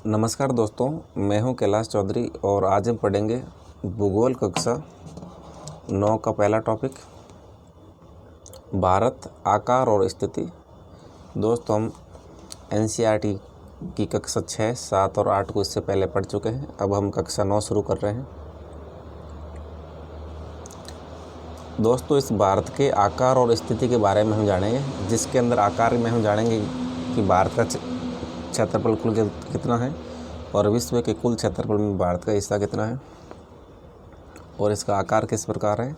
नमस्कार दोस्तों, मैं हूं कैलाश चौधरी और आज हम पढ़ेंगे भूगोल कक्षा 9 का पहला टॉपिक भारत आकार और स्थिति। दोस्तों हम एनसीईआरटी की कक्षा 6, 7 और 8 को इससे पहले पढ़ चुके हैं। अब हम कक्षा 9 शुरू कर रहे हैं। दोस्तों इस भारत के आकार और स्थिति के बारे में हम जानेंगे, जिसके अंदर आकार में हम जानेंगे कि भारत का क्षेत्रफल कुल कितना है और विश्व के कुल क्षेत्रफल में भारत का हिस्सा कितना है और इसका आकार किस प्रकार है।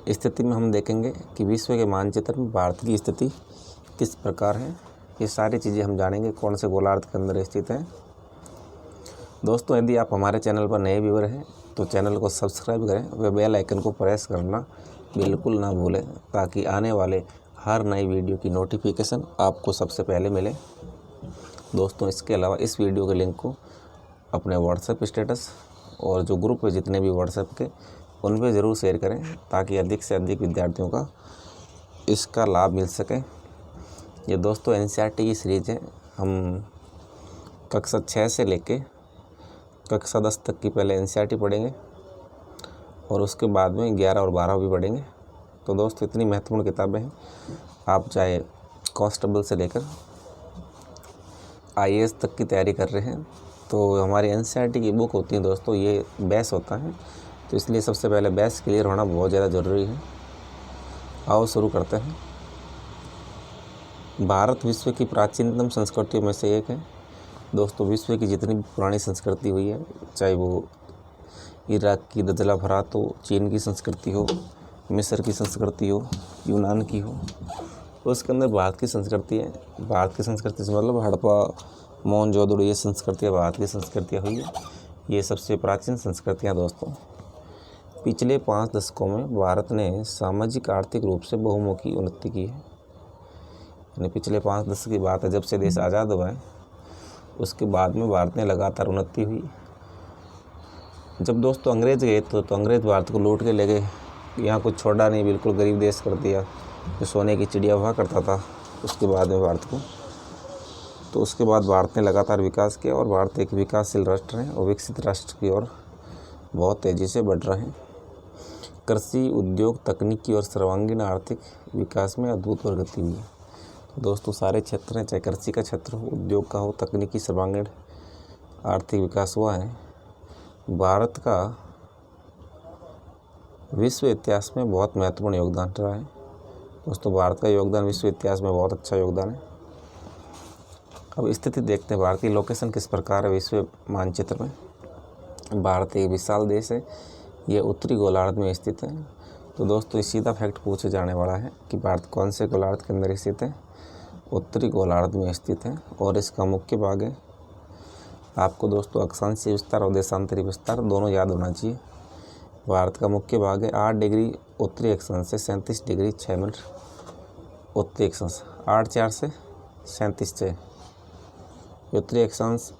स्थिति में हम देखेंगे कि विश्व के मानचित्र में भारत की स्थिति किस प्रकार है। ये सारी चीज़ें हम जानेंगे कौन से गोलार्ध के अंदर स्थित है। दोस्तों यदि आप हमारे चैनल पर नए व्यूअर हैं तो चैनल को सब्सक्राइब करें व बेल आइकन को प्रेस करना बिल्कुल ना भूलें, ताकि आने वाले हर नई वीडियो की नोटिफिकेशन आपको सबसे पहले मिले। दोस्तों इसके अलावा इस वीडियो के लिंक को अपने व्हाट्सएप स्टेटस और जो ग्रुप है जितने भी व्हाट्सएप के उन पर ज़रूर शेयर करें, ताकि अधिक से अधिक विद्यार्थियों का इसका लाभ मिल सके। ये दोस्तों एनसीईआरटी की सीरीज़ है। हम कक्षा 6 से लेके कक्षा 10 तक की पहले एनसीईआरटी पढ़ेंगे और उसके बाद में 11 और 12 भी पढ़ेंगे। तो दोस्तों इतनी महत्वपूर्ण किताबें हैं, आप चाहे कांस्टेबल से लेकर आईएएस तक की तैयारी कर रहे हैं तो हमारी एनसीईआरटी की बुक होती है दोस्तों, ये बेस होता है। तो इसलिए सबसे पहले बेस क्लियर होना बहुत ज़्यादा ज़रूरी है। आओ शुरू करते हैं। भारत विश्व की प्राचीनतम संस्कृतियों में से एक है। दोस्तों विश्व की जितनी भी पुरानी संस्कृति हुई है, चाहे वो इराक की दजला फरात हो, चीन की संस्कृति हो, मिस्र की संस्कृति हो, यूनान की हो, उसके अंदर भारत की संस्कृति है। भारत की संस्कृति से मतलब हड़प्पा, मोहनजोदड़ो, ये संस्कृतियाँ भारत की संस्कृतियाँ हुई है। ये सबसे प्राचीन संस्कृतियाँ। दोस्तों पिछले 5 दशकों में भारत ने सामाजिक आर्थिक रूप से बहुमुखी उन्नति की है। यानी पिछले 5 दशक की बात है, जब से देश आज़ाद हुआ है उसके बाद में भारत में लगातार उन्नति हुई। जब दोस्तों अंग्रेज़ गए तो अंग्रेज़ भारत को लूट के ले गए, यहाँ कुछ छोड़ा नहीं, बिल्कुल गरीब देश कर दिया, जो सोने की चिड़िया हुआ करता था उसके बाद में भारत को। तो उसके बाद भारत ने लगातार विकास किया और भारत एक विकासशील राष्ट्र है और विकसित राष्ट्र की ओर बहुत तेज़ी से बढ़ रहे हैं। कृषि, उद्योग, तकनीकी और सर्वांगीण आर्थिक विकास में अद्भुत प्रगति हुई है। तो दोस्तों सारे क्षेत्र हैं, चाहे कृषि का क्षेत्र हो, उद्योग का हो, तकनीकी, सर्वांगीण आर्थिक विकास हुआ है। भारत का विश्व इतिहास में बहुत महत्वपूर्ण योगदान रहा है। दोस्तों भारत का योगदान विश्व इतिहास में बहुत अच्छा योगदान है। अब स्थिति देखते हैं, भारत की लोकेशन किस प्रकार है विश्व मानचित्र में। भारत एक विशाल देश है, ये उत्तरी गोलार्ध में स्थित है। तो दोस्तों इस सीधा फैक्ट पूछे जाने वाला है कि भारत कौन से गोलार्ध के अंदर स्थित है। उत्तरी गोलार्ध में स्थित है और इसका मुख्य भाग है, आपको दोस्तों अक्षांशीय विस्तार और देशांतरी विस्तार दोनों याद होना चाहिए। भारत का मुख्य भाग है 8 डिग्री उत्तरी अक्षांश से 37 डिग्री 6 मिनट उत्तरी अक्षांश, 8/4 से 37/6 उत्तरी अक्षांश।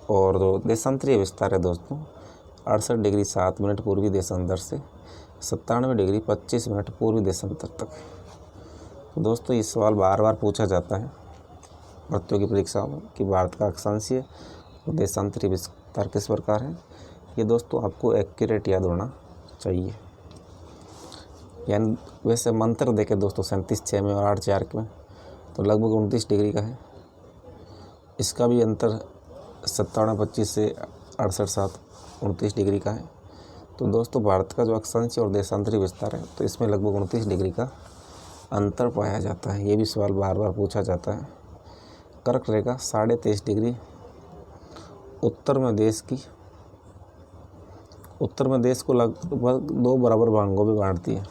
और जो देशांतरीय विस्तार है दोस्तों 68 डिग्री 7 मिनट पूर्वी देशांतर से 97 डिग्री 25 मिनट पूर्वी देशांतर तक। तो दोस्तों ये सवाल बार बार पूछा जाता है प्रतियोगी परीक्षाओं में कि भारत का अक्षांशीय और देशांतरीय विस्तार किस प्रकार है। ये दोस्तों आपको एक्यूरेट याद होना चाहिए। यानी वैसे मंत्र देखे दोस्तों 37/6 में और 8/4 में तो लगभग 29 डिग्री का है। इसका भी अंतर 57/25 से 68/7 29 डिग्री का है। तो दोस्तों भारत का जो अक्षांशीय और देशांतरी विस्तार है तो इसमें लगभग 29 डिग्री का अंतर पाया जाता है। ये भी सवाल बार बार पूछा जाता है। कर्क रेखा 23.5 डिग्री उत्तर में देश को लगभग 2 बराबर भागों में बांटती है।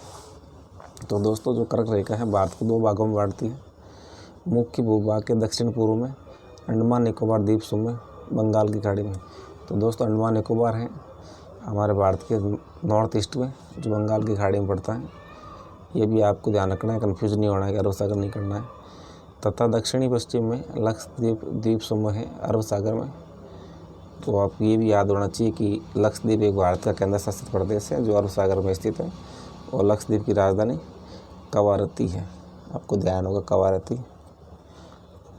तो दोस्तों जो कर्क रेखा है भारत को 2 भागों में बांटती है। मुख्य भूभाग के दक्षिण पूर्व में अंडमान निकोबार द्वीप समूह, बंगाल की खाड़ी में। तो दोस्तों अंडमान निकोबार है हमारे भारत के नॉर्थ ईस्ट में, जो बंगाल की खाड़ी में पड़ता है। ये भी आपको ध्यान रखना है, कन्फ्यूज नहीं होना है कि अरब सागर नहीं करना है। तथा दक्षिणी पश्चिम में लक्षद्वीप द्वीप समूह है अरब सागर में। तो आप ये भी याद होना चाहिए कि लक्षद्वीप एक भारत का केंद्र शासित प्रदेश है जो अरब सागर में स्थित है और लक्षद्वीप की राजधानी कवारत्ती है। आपको ध्यान होगा कवारत्ती।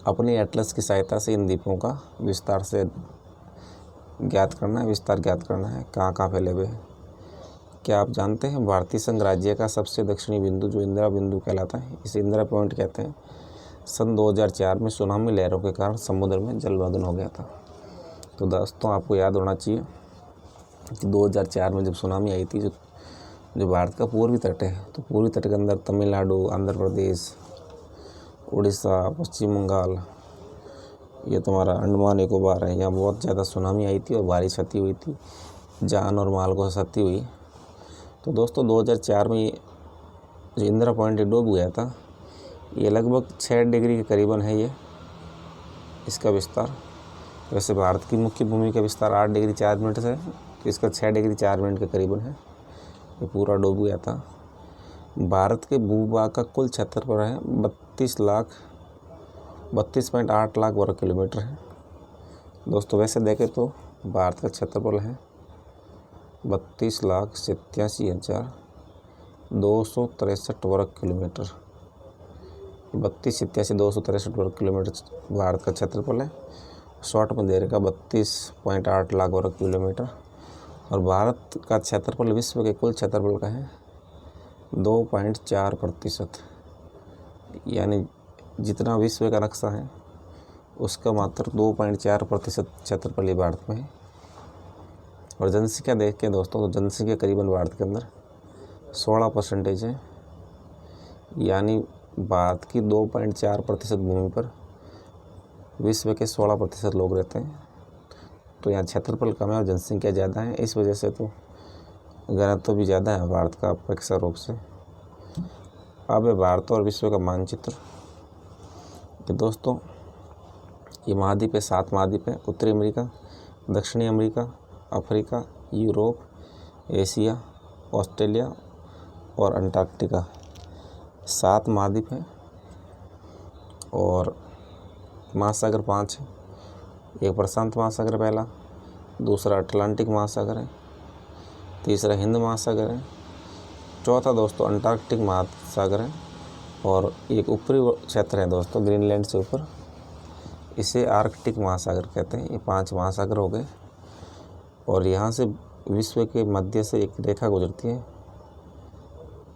अपनी एटलस की सहायता से इन द्वीपों का विस्तार से ज्ञात करना है, विस्तार ज्ञात करना है, कहाँ कहाँ फैले हुए हैं। क्या आप जानते हैं भारतीय संघ राज्य का सबसे दक्षिणी बिंदु जो इंदिरा बिंदु कहलाता है, इसे इंदिरा पॉइंट कहते हैं। सन 2004 में सुनामी लहरों के कारण समुद्र में जलमग्न हो गया था। तो दोस्तों आपको याद होना चाहिए कि 2004 में जब सुनामी आई थी, जो भारत का पूर्वी तट है, तो पूर्वी तट के अंदर तमिलनाडु, आंध्र प्रदेश, उड़ीसा, पश्चिम बंगाल, ये तुम्हारा अंडमान निकोबार है, यहाँ बहुत ज़्यादा सुनामी आई थी और भारी क्षति हुई थी, जान और माल को क्षति हुई। तो दोस्तों 2004 में जो इंदिरा पॉइंट डूब गया था, ये लगभग 6 डिग्री के करीबन है ये इसका विस्तार। वैसे भारत की मुख्य भूमि का विस्तार 8 डिग्री 4 मिनट से है, तो इसका 6 डिग्री 4 मिनट के करीबन है, ये पूरा डूब गया था। भारत के भूभाग का कुल क्षेत्रफल है 32.8 लाख वर्ग किलोमीटर है। दोस्तों वैसे देखें तो भारत का क्षेत्रफल है 32,87,263 वर्ग किलोमीटर। 32,87,263 वर्ग किलोमीटर भारत का क्षेत्रफल है। शॉर्ट में दे रखा 32.8 लाख वर्ग किलोमीटर। और भारत का क्षेत्रफल विश्व के कुल क्षेत्रफल का है 2.4%, यानी जितना विश्व का नक्शा है उसका मात्र 2.4% क्षेत्रफल भारत में है। और जनसंख्या देख के दोस्तों, तो जनसंख्या करीबन भारत के अंदर 16% है, यानी भारत की 2.4% भूमि पर विश्व के 16% लोग रहते हैं। तो यहाँ क्षेत्रफल कम है और जनसंख्या ज़्यादा है, इस वजह से तो घनत्व भी ज़्यादा है भारत का अपेक्षा रूप से। अब है भारत और विश्व का मानचित्र। तो दोस्तों ये महाद्वीप है, 7 महाद्वीप है। उत्तरी अमेरिका, दक्षिणी America, Africa, Europe, Asia, Australia और अंटार्कटिका, 7 महाद्वीप हैं। और महासागर 5 है। एक प्रशांत महासागर पहला, दूसरा अटलांटिक महासागर है, तीसरा हिंद महासागर है, चौथा दोस्तों अंटार्कटिक महासागर है, और एक ऊपरी क्षेत्र है दोस्तों ग्रीनलैंड से ऊपर, इसे आर्कटिक महासागर कहते हैं। ये 5 महासागर हो गए। और यहाँ से विश्व के मध्य से एक रेखा गुजरती है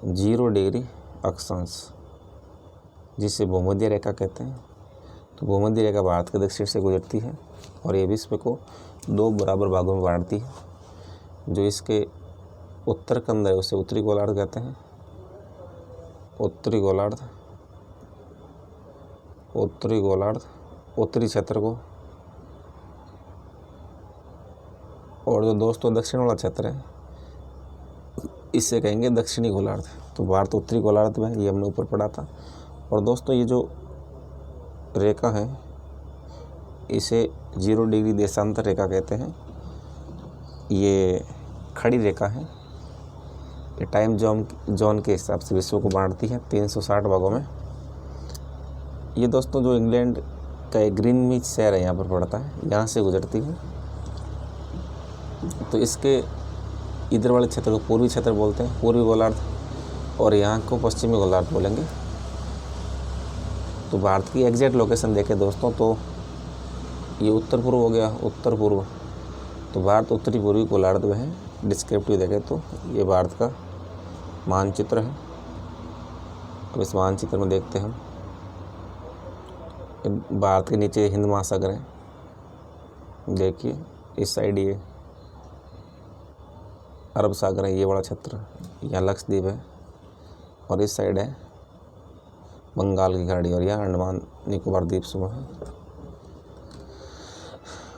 0 डिग्री अक्षांश, जिसे भूमध्य रेखा कहते हैं। तो भूमध्य रेखा भारत के दक्षिण से गुजरती है और ये विश्व को 2 बराबर भागों में बांटती है। जो इसके उत्तर के अंदर है उसे उत्तरी गोलार्ध कहते हैं, उत्तरी गोलार्ध, उत्तरी क्षेत्र को। और जो दोस्तों दक्षिण वाला क्षेत्र है इसे कहेंगे दक्षिणी गोलार्ध। तो भारत उत्तरी गोलार्ध में, ये हमने ऊपर पढ़ा था। और दोस्तों ये जो रेखा है इसे 0 डिग्री देशांतर रेखा कहते हैं। ये खड़ी रेखा है, ये टाइम जोन के हिसाब से विश्व को बांटती है 360 भागों में। ये दोस्तों जो इंग्लैंड का एक ग्रीनविच शहर है यहाँ पर पड़ता है, यहाँ से गुजरती है। तो इसके इधर वाले क्षेत्र को पूर्वी क्षेत्र बोलते हैं, पूर्वी गोलार्ध, और यहाँ को पश्चिमी गोलार्ध बोलेंगे। तो भारत की एग्जैक्ट लोकेशन देखें दोस्तों, तो ये उत्तर पूर्व हो गया, उत्तर पूर्व। तो भारत उत्तरी पूर्वी गोलार्ध में है। डिस्क्रिप्टिव देखें तो ये भारत का मानचित्र है। अब इस मानचित्र में देखते हैं हम, भारत के नीचे हिंद महासागर है, देखिए इस साइड ये अरब सागर है, ये बड़ा क्षेत्र, यहाँ लक्षद्वीप है, और इस साइड है बंगाल की खाड़ी, और यहाँ अंडमान निकोबार द्वीप समूह है।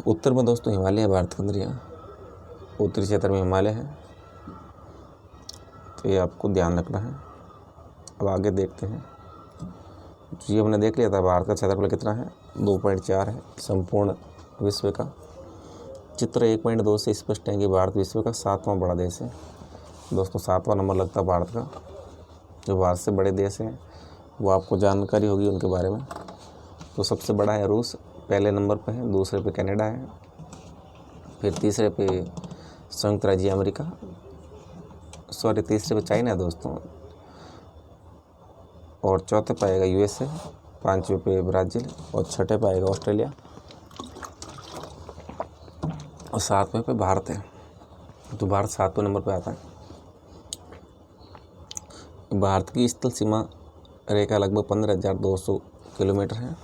उत्तर में दोस्तों हिमालय है भारत के अंदर, यहाँ उत्तरी क्षेत्र में हिमालय है, तो ये आपको ध्यान रखना है। अब आगे देखते हैं। ये हमने देख लिया था भारत का क्षेत्रफल कितना है, 2.4 है संपूर्ण विश्व का। चित्र 1.2 से स्पष्ट है कि भारत विश्व का 7वां बड़ा देश है। दोस्तों 7वां नंबर लगता है भारत का। जो भारत से बड़े देश हैं वो आपको जानकारी होगी उनके बारे में। तो सबसे बड़ा है रूस, पहले नंबर पे है, दूसरे पे कनाडा है, फिर तीसरे पे संयुक्त राज्य अमेरिका, तीसरे पे चाइना है दोस्तों, और चौथे पे आएगा यूएसए, 5वें पे ब्राज़ील, और 6ठे पे आएगा ऑस्ट्रेलिया। और 7वें पे भारत है। तो भारत 7वें नंबर पे आता है। भारत की स्थल सीमा रेखा लगभग 15,200 किलोमीटर है।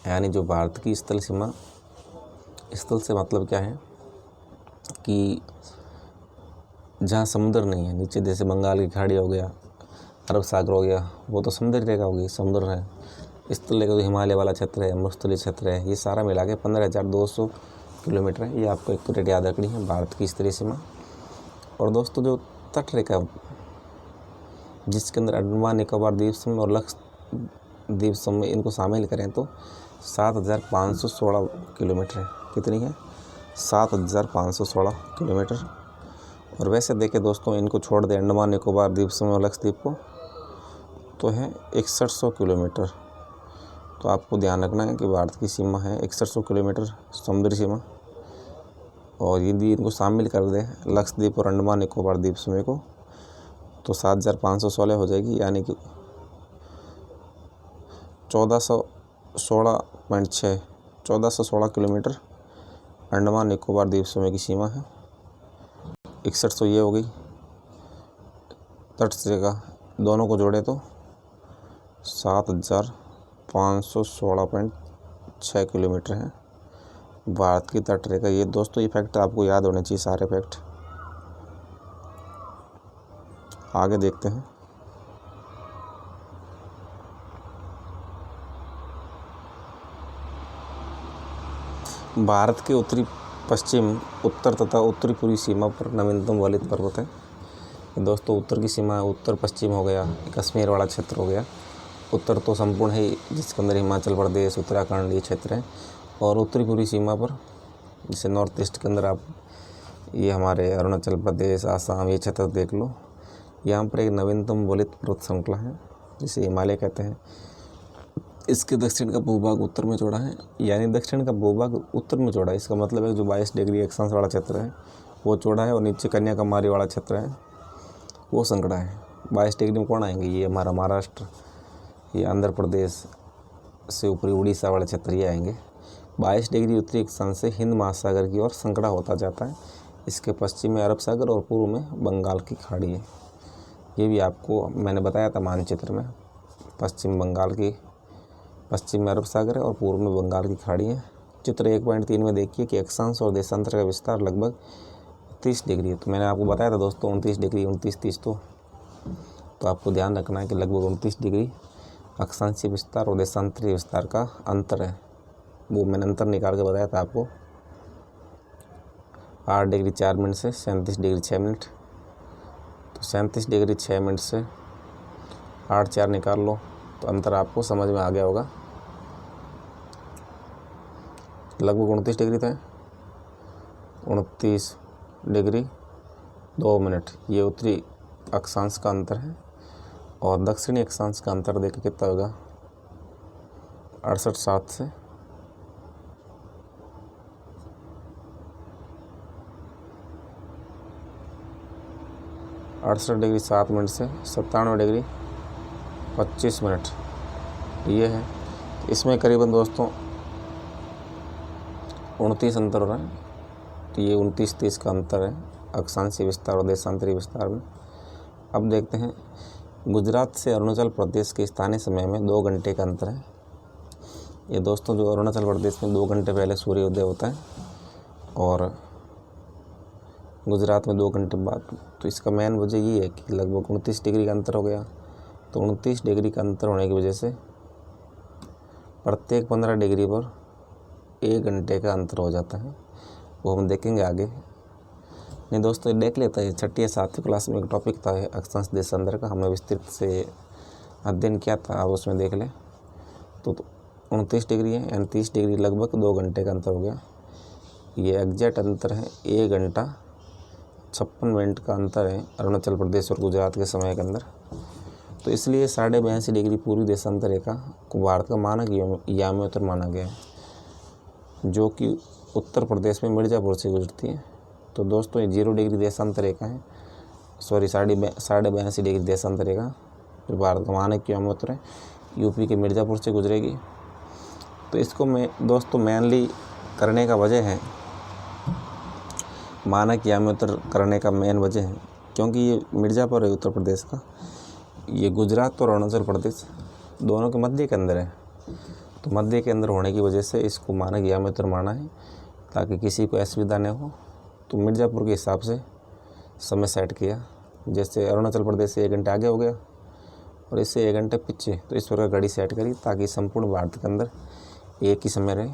यानी जो भारत की स्थल सीमा, स्थल से मतलब क्या है कि जहाँ समुद्र नहीं है, नीचे जैसे बंगाल की खाड़ी हो गया, अरब सागर हो गया, वो तो समुद्र रेखा होगी, समुद्र है। स्थल रेखा तो हिमालय वाला क्षेत्र है, मरुस्थलीय क्षेत्र है, ये सारा मिला के 15,200 किलोमीटर है। ये आपको एक्यूरेट याद रखनी है, भारत की स्तरीय सीमा। और दोस्तों जो तट रेखा जिसके अंदर अंडमान निकोबार द्वीप समूह और लक्षद्वीप समूह इनको शामिल करें तो 7,516 किलोमीटर है। कितनी है? 7,516 किलोमीटर। और वैसे देखें दोस्तों, इनको छोड़ दें अंडमान निकोबार द्वीप समूह और लक्षद्वीप को, तो है 6100 किलोमीटर। तो आपको ध्यान रखना है कि भारत की सीमा है 6100 किलोमीटर समुद्री सीमा। और यदि इनको शामिल कर दें लक्षद्वीप और अंडमान निकोबार द्वीप समूह को तो 7,516 हो जाएगी, यानी कि 1416 किलोमीटर अंडमान निकोबार द्वीप समूह की सीमा है। 6100 ये हो गई। तट से का दोनों को जोड़े तो 7,516.6 किलोमीटर है भारत की तट रेखा। ये दोस्तों ये फैक्ट आपको याद होने चाहिए, सारे फैक्ट। आगे देखते हैं। भारत के उत्तरी पश्चिम, उत्तर तथा उत्तरी पूर्वी सीमा पर नवीनतम वलित पर्वत है। दोस्तों उत्तर की सीमा उत्तर पश्चिम हो गया, कश्मीर वाला क्षेत्र हो गया। उत्तर तो संपूर्ण है, जिसके अंदर हिमाचल प्रदेश, उत्तराखंड ये क्षेत्र है। और उत्तरी पूर्वी सीमा पर जैसे नॉर्थ ईस्ट के अंदर आप ये हमारे अरुणाचल प्रदेश, आसाम ये क्षेत्र देख लो। यहाँ पर एक नवीनतम वलित पर्वत श्रृंखला है जिसे हिमालय कहते हैं। इसके दक्षिण का भूभाग उत्तर में जोड़ा है, यानी दक्षिण का भूभाग उत्तर में जोड़ा है। इसका मतलब है जो 22 डिग्री अक्षांश वाला क्षेत्र है वो चौड़ा है, और नीचे कन्याकुमारी वाला क्षेत्र है वो संकड़ा है। 22 डिग्री में कौन आएंगे? ये हमारा महाराष्ट्र, ये आंध्र प्रदेश से ऊपरी उड़ीसा वाले क्षेत्र ये आएंगे। 22 डिग्री उत्तरी अक्षांश से हिंद महासागर की ओर संकड़ा होता जाता है। इसके पश्चिम में अरब सागर और पूर्व में बंगाल की खाड़ी है। ये भी आपको मैंने बताया था मानचित्र में। पश्चिम में अरब सागर है और पूर्व में बंगाल की खाड़ी है। चित्र 1.3 में देखिए कि अक्षांश और देशांतर का विस्तार लगभग 30 डिग्री है। तो मैंने आपको बताया था दोस्तों 29 डिग्री, 29-30 तो आपको ध्यान रखना है कि लगभग 29 डिग्री अक्षांशीय विस्तार और देशांतरीय विस्तार का अंतर है। वो मैंने अंतर निकाल के बताया था आपको। 8 डिग्री 4 मिनट से 37 डिग्री 6 मिनट। तो 37 डिग्री 6 मिनट से 8-4 निकाल लो तो अंतर आपको समझ में आ गया होगा। लगभग 29 डिग्री था। 29 डिग्री 2 मिनट ये उत्तरी अक्षांश का अंतर है। और दक्षिणी अक्षांश का अंतर देखिए कितना होगा, 68.7 से 68 डिग्री 7 मिनट से 97 डिग्री 25 मिनट ये है। इसमें करीबन दोस्तों 29 अंतर हो रहा है। तो ये 29-30 का अंतर है अक्षांशीय विस्तार और देशांतरीय विस्तार में। अब देखते हैं, गुजरात से अरुणाचल प्रदेश के स्थानीय समय में 2 घंटे का अंतर है। ये दोस्तों जो अरुणाचल प्रदेश में 2 घंटे पहले सूर्योदय होता है और गुजरात में 2 घंटे बाद। तो इसका मेन वजह ये है कि लगभग 29 डिग्री का अंतर हो गया। तो 29 डिग्री का अंतर होने की वजह से प्रत्येक 15 डिग्री पर 1 घंटे का अंतर हो जाता है। वो हम देखेंगे आगे। नहीं दोस्तों ये देख लेता है, 6ठी या 7वीं क्लास में एक टॉपिक था अक्षांश देशांतर का, हमने विस्तृत से अध्ययन किया था, आप उसमें देख लें। तो 29 डिग्री है, यानी 30 डिग्री लगभग 2 घंटे का अंतर हो गया। ये एग्जैक्ट अंतर है 1 घंटा 56 मिनट का अंतर है अरुणाचल प्रदेश और गुजरात के समय के अंदर। तो इसलिए 82.5 डिग्री पूर्वी देशांतर रेखा को भारत का मानक याम्योत्तर माना गया है, जो कि उत्तर प्रदेश में मिर्ज़ापुर से गुजरती है। तो दोस्तों ये 0 डिग्री देशांतर रेखा है, सॉरी 82.5 डिग्री देशांतर रेखा जो भारत का मानक याम्योत्तर है, यूपी के मिर्ज़ापुर से गुजरेगी। तो इसको मैं दोस्तों मेनली करने का वजह है मानक यात्रा करने का मेन वजह है क्योंकि ये मिर्ज़ापुर है उत्तर प्रदेश का, ये गुजरात और अरुणाचल प्रदेश दोनों के मध्य के अंदर है। तो मध्य के अंदर होने की वजह से इसको मानक यात्रा माना है ताकि किसी को असुविधा न हो। तो मिर्ज़ापुर के हिसाब से समय सेट किया, जैसे अरुणाचल प्रदेश से 1 घंटे आगे हो गया और इससे 1 घंटे पीछे, तो इस प्रकार घड़ी सेट करी ताकि संपूर्ण भारत के अंदर एक ही समय रहे।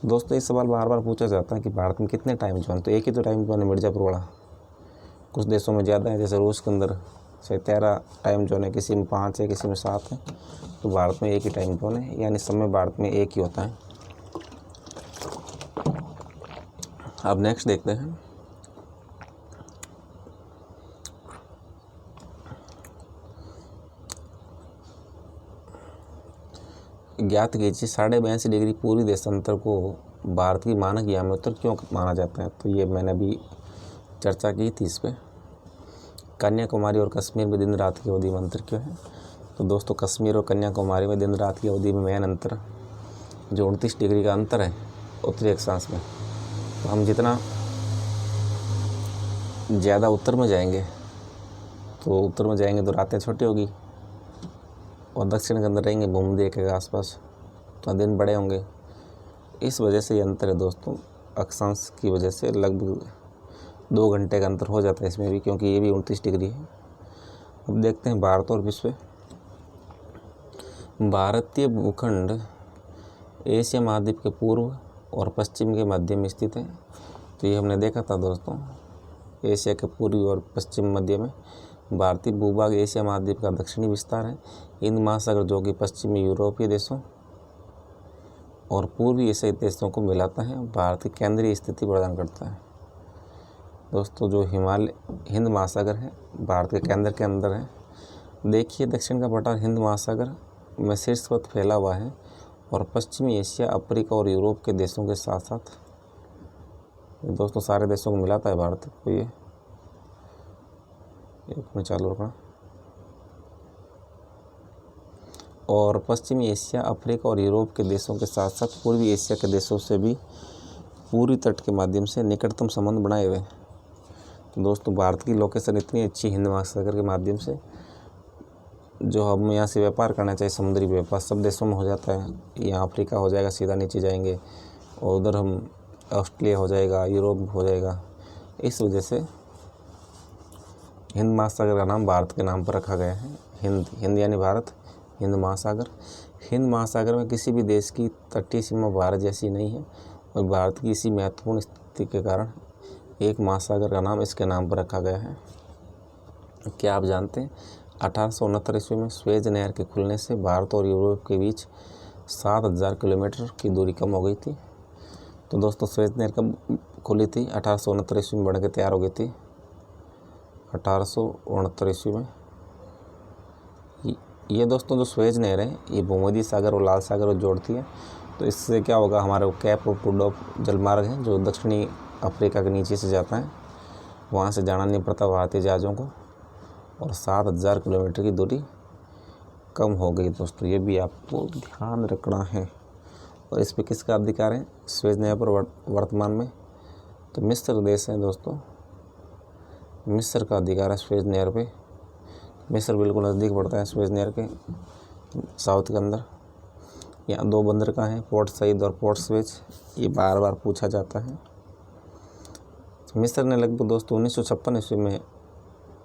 दोस्तों इस सवाल बार बार पूछा जाता है कि भारत में कितने टाइम जोन, तो एक ही तो टाइम जोन है मिर्ज़ापुर वाला। कुछ देशों में ज़्यादा है, जैसे रूस के अंदर से 13 टाइम जोन है, किसी में 5 है, किसी में 7 है। तो भारत में एक ही टाइम जोन है, यानी समय भारत में एक ही होता है। अब नेक्स्ट देखते हैं, ज्ञात कीजिए 82.5 डिग्री पूर्वी देशांतर को भारत की मानक यात्रा क्यों माना जाता है। तो ये मैंने अभी चर्चा की थी इस पर। कन्याकुमारी और कश्मीर में दिन रात की अवधि में अंतर क्यों है। तो दोस्तों कश्मीर और कन्याकुमारी में दिन रात की अवधि में मेन अंतर जो 29 डिग्री का अंतर है उत्तरी अक्षांश में। तो हम जितना ज़्यादा उत्तर में जाएंगे तो रातें छोटी होगी, और दक्षिण के अंदर रहेंगे भूमध्य रेखा के आसपास तो दिन बड़े होंगे। इस वजह से ये अंतर है दोस्तों, अक्षांश की वजह से लगभग 2 घंटे का अंतर हो जाता है इसमें भी, क्योंकि ये भी 29 डिग्री है। अब देखते हैं भारत और विश्व। भारतीय भूखंड एशिया महाद्वीप के पूर्व और पश्चिम के मध्य में स्थित है। तो ये हमने देखा था दोस्तों, एशिया के पूर्वी और पश्चिम मध्य में। भारतीय भूभाग एशिया महाद्वीप का दक्षिणी विस्तार है। हिंद महासागर जो कि पश्चिमी यूरोपीय देशों और पूर्वी एशियाई देशों को मिलाता है, भारत की केंद्रीय स्थिति प्रदान करता है। दोस्तों जो हिंद महासागर है भारत के केंद्र के अंदर है। देखिए दक्षिण का पठार हिंद महासागर में शीर्षवत फैला हुआ है और पश्चिमी एशिया, अफ्रीका और यूरोप के देशों के साथ साथ दोस्तों सारे देशों को मिलाता है भारत को। ये एक में चालू रखना। और पश्चिमी एशिया, अफ्रीका और यूरोप के देशों के साथ साथ पूर्वी एशिया के देशों से भी पूर्वी तट के माध्यम से निकटतम संबंध बनाए हुए। तो दोस्तों भारत की लोकेशन इतनी अच्छी हिंद महासागर के माध्यम से, जो हम यहाँ से व्यापार करना चाहिए, समुद्री व्यापार सब देशों में हो जाता है। यहाँ अफ्रीका हो जाएगा, सीधा नीचे जाएंगे, और उधर हम ऑस्ट्रेलिया हो जाएगा, यूरोप हो जाएगा। इस वजह से हिंद महासागर का नाम भारत के नाम पर रखा गया है। हिंद यानी भारत, हिंद महासागर। हिंद महासागर में किसी भी देश की तटीय सीमा भारत जैसी नहीं है, और भारत की इसी महत्वपूर्ण स्थिति के कारण एक महासागर का नाम इसके नाम पर रखा गया है। क्या आप जानते हैं 1869 ईस्वी में स्वेज नहर के खुलने से भारत और यूरोप के बीच 7000 किलोमीटर की दूरी कम हो गई थी। तो दोस्तों स्वेज नहर कब खुली थी? 1869 ईस्वी में बन के तैयार हो गई थी। 1869 ईस्वी में ये दोस्तों जो स्वेज नहर है ये भूमध्य सागर और लाल सागर को जोड़ती है। तो इससे क्या होगा, हमारे कैप ऑफ गुड होप जलमार्ग है जो दक्षिणी अफ्रीका के नीचे से जाता है, वहाँ से जाना नहीं पड़ता भारतीय जहाज़ों को, और 7000 किलोमीटर की दूरी कम हो गई। दोस्तों ये भी आपको ध्यान रखना है। और इस पर किसका अधिकार है स्वेज नहर पर वर्तमान में? तो मिस्र देश है दोस्तों, मिस्र का अधिकार है स्वेज नहर पे। मिस्र बिल्कुल नज़दीक पड़ता है स्वेज नहर के साउथ के अंदर। यहाँ 2 बंदर का है, पोर्ट सईद और पोर्ट स्वेज, ये बार बार पूछा जाता है। मिस्र ने लगभग दोस्तों 1956 ईस्वी में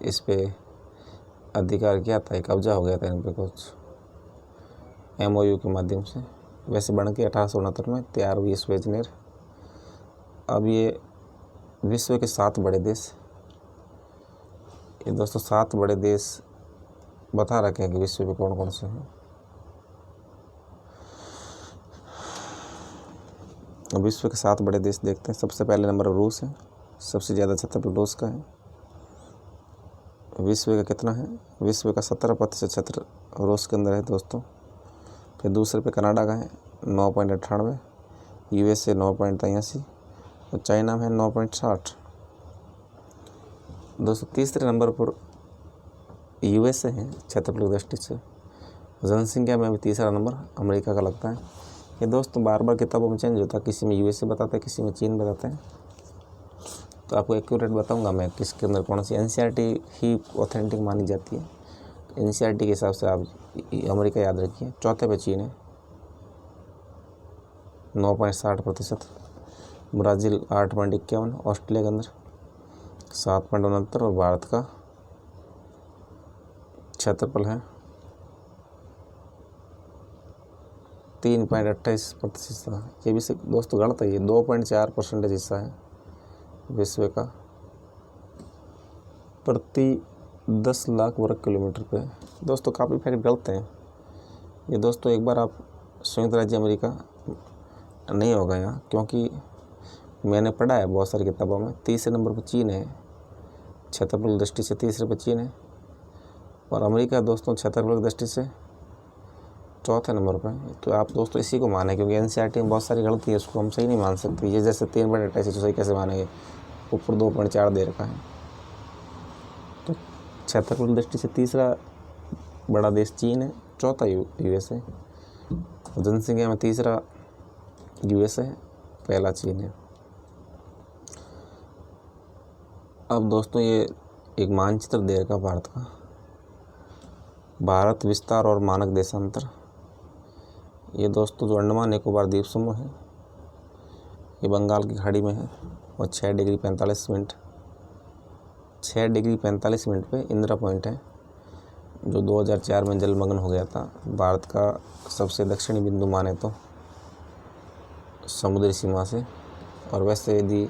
इस पे अधिकार किया था, कब्जा हो गया था इन पे कुछ MOU के माध्यम से। वैसे बन के 1869 में तैयार हुई स्वेज नहर। अब ये विश्व के 7 बड़े देश, ये दोस्तों 7 बड़े देश बता रखे हैं कि विश्व में कौन कौन से हैं। अब विश्व के 7 बड़े देश देखते हैं। सबसे पहले नंबर रूस है, सबसे ज़्यादा क्षेत्रफल रूस का है। विश्व का कितना है? विश्व का 17% क्षेत्र रूस के अंदर है दोस्तों। फिर दूसरे पे कनाडा का है 9.98, USA 9.83 और चाइना में 9.60। दोस्तों तीसरे नंबर पर USA है क्षेत्रफल की दृष्टि से। जनसंख्या में भी तीसरा नंबर अमेरिका का लगता है। ये दोस्तों बार बार किताबों में चेंज होता है, किसी में USA बताते हैं, किसी में चीन बताते हैं। तो आपको एक्यूरेट बताऊंगा मैं किसके अंदर कौन सी। एनसीईआरटी ही ऑथेंटिक मानी जाती है। एनसीईआरटी के हिसाब से आप अमेरिका याद रखिए। चौथे पे चीन है 9.60%, ब्राज़ील 8.51, ऑस्ट्रेलिया के अंदर 7.69 और भारत का क्षेत्रफल है 3.28% हिस्सा। ये भी दोस्तों गलत है, ये 2.4% हिस्सा है विश्व का प्रति 10 लाख वर्ग किलोमीटर पे। दोस्तों काफ़ी फैक्ट गलत हैं ये। दोस्तों एक बार आप संयुक्त राज्य अमेरिका नहीं होगा यहाँ, क्योंकि मैंने पढ़ा है बहुत सारी किताबों में। तीसरे नंबर पर चीन है, क्षेत्रफल की दृष्टि से तीसरे पर चीन है, और अमेरिका दोस्तों क्षेत्रफल की दृष्टि से चौथे नंबर पर। तो आप दोस्तों इसी को माने, क्योंकि एनसीईआरटी में बहुत सारी गलती है, उसको हम सही नहीं मान सकते। ये जैसे 3.28 तो सही कैसे मानेंगे, ऊपर 2.4 दे रखा है। तो क्षेत्रफल की दृष्टि से तीसरा बड़ा देश चीन है, चौथा यूएस है। जनसंख्या में तीसरा यूएस है, पहला चीन है। अब दोस्तों ये एक मानचित्र दे रखा भारत का। भारत विस्तार और मानक देशांतर। ये दोस्तों जो अंडमान निकोबार द्वीप समूह है, ये बंगाल की खाड़ी में है और 6 डिग्री 45 मिनट 6 डिग्री 45 मिनट पे इंदिरा पॉइंट है, जो 2004 में जलमग्न हो गया था। भारत का सबसे दक्षिणी बिंदु माने तो समुद्री सीमा से, और वैसे यदि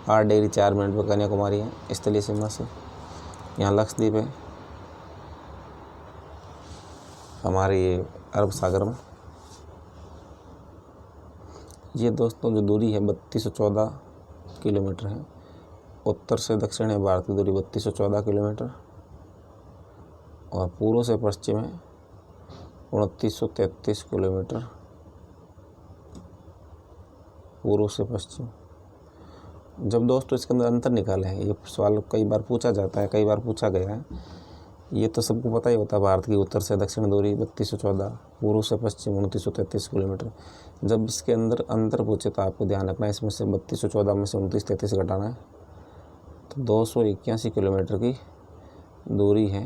8 डिग्री 4 मिनट पर कन्याकुमारी है स्थलीय सीमा से। यहाँ लक्षद्वीप है हमारे ये अरब सागर में। ये दोस्तों जो दूरी है 3214 किलोमीटर है। उत्तर से दक्षिण है भारत की दूरी 3214 किलोमीटर, और पूर्व से पश्चिम है 2933 किलोमीटर। पूर्व से पश्चिम। जब दोस्तों इसके अंदर अंतर निकाले हैं, ये सवाल कई बार पूछा जाता है, कई बार पूछा गया है। ये तो सबको पता ही होता है, भारत की उत्तर से दक्षिण दूरी 3214, पूर्व से पश्चिम 2933 किलोमीटर। जब इसके अंदर अंतर पूछे तो आपको ध्यान रखना है, इसमें से 3214 में से 2933 घटाना है, तो 281 किलोमीटर की दूरी है।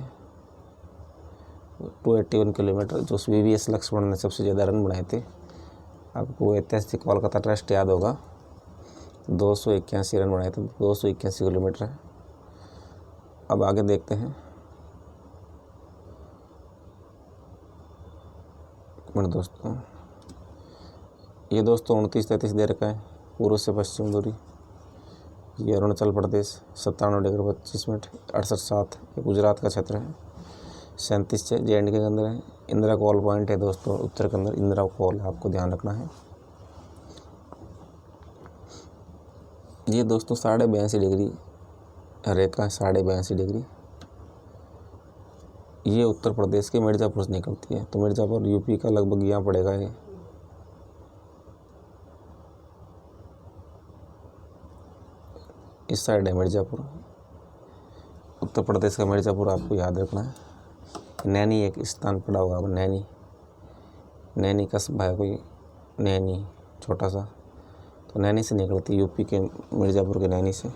281 किलोमीटर, जो VVS लक्ष्मण ने सबसे ज़्यादा रन बनाए थे। आपको ऐतिहासिक कोलकाता टेस्ट याद होगा, 281 रन बनाए थे। 281 किलोमीटर है। अब आगे देखते हैं। दोस्तों ये दोस्तों 2933 दे रखा है पूर्व से पश्चिम दूरी। ये अरुणाचल प्रदेश 97 डिग्री 25 मिनट 68.7, ये गुजरात का क्षेत्र है। 37 JNK के अंदर है। इंदिरा कॉल पॉइंट है दोस्तों उत्तर के अंदर, इंदिरा कॉल आपको ध्यान रखना है। ये दोस्तों 82.5 डिग्री रेखा है, 82.5 डिग्री। ये उत्तर प्रदेश के मिर्ज़ापुर से निकलती है, तो मिर्ज़ापुर यूपी का लगभग यहाँ पड़ेगा। ये इस साइड है मिर्ज़ापुर, उत्तर प्रदेश का मिर्ज़ापुर आपको याद रखना है। नैनी एक स्थान पड़ा होगा, नैनी कस्बा है कोई, नैनी छोटा सा, तो नैनी से निकलती, यूपी के मिर्ज़ापुर के नैनी से।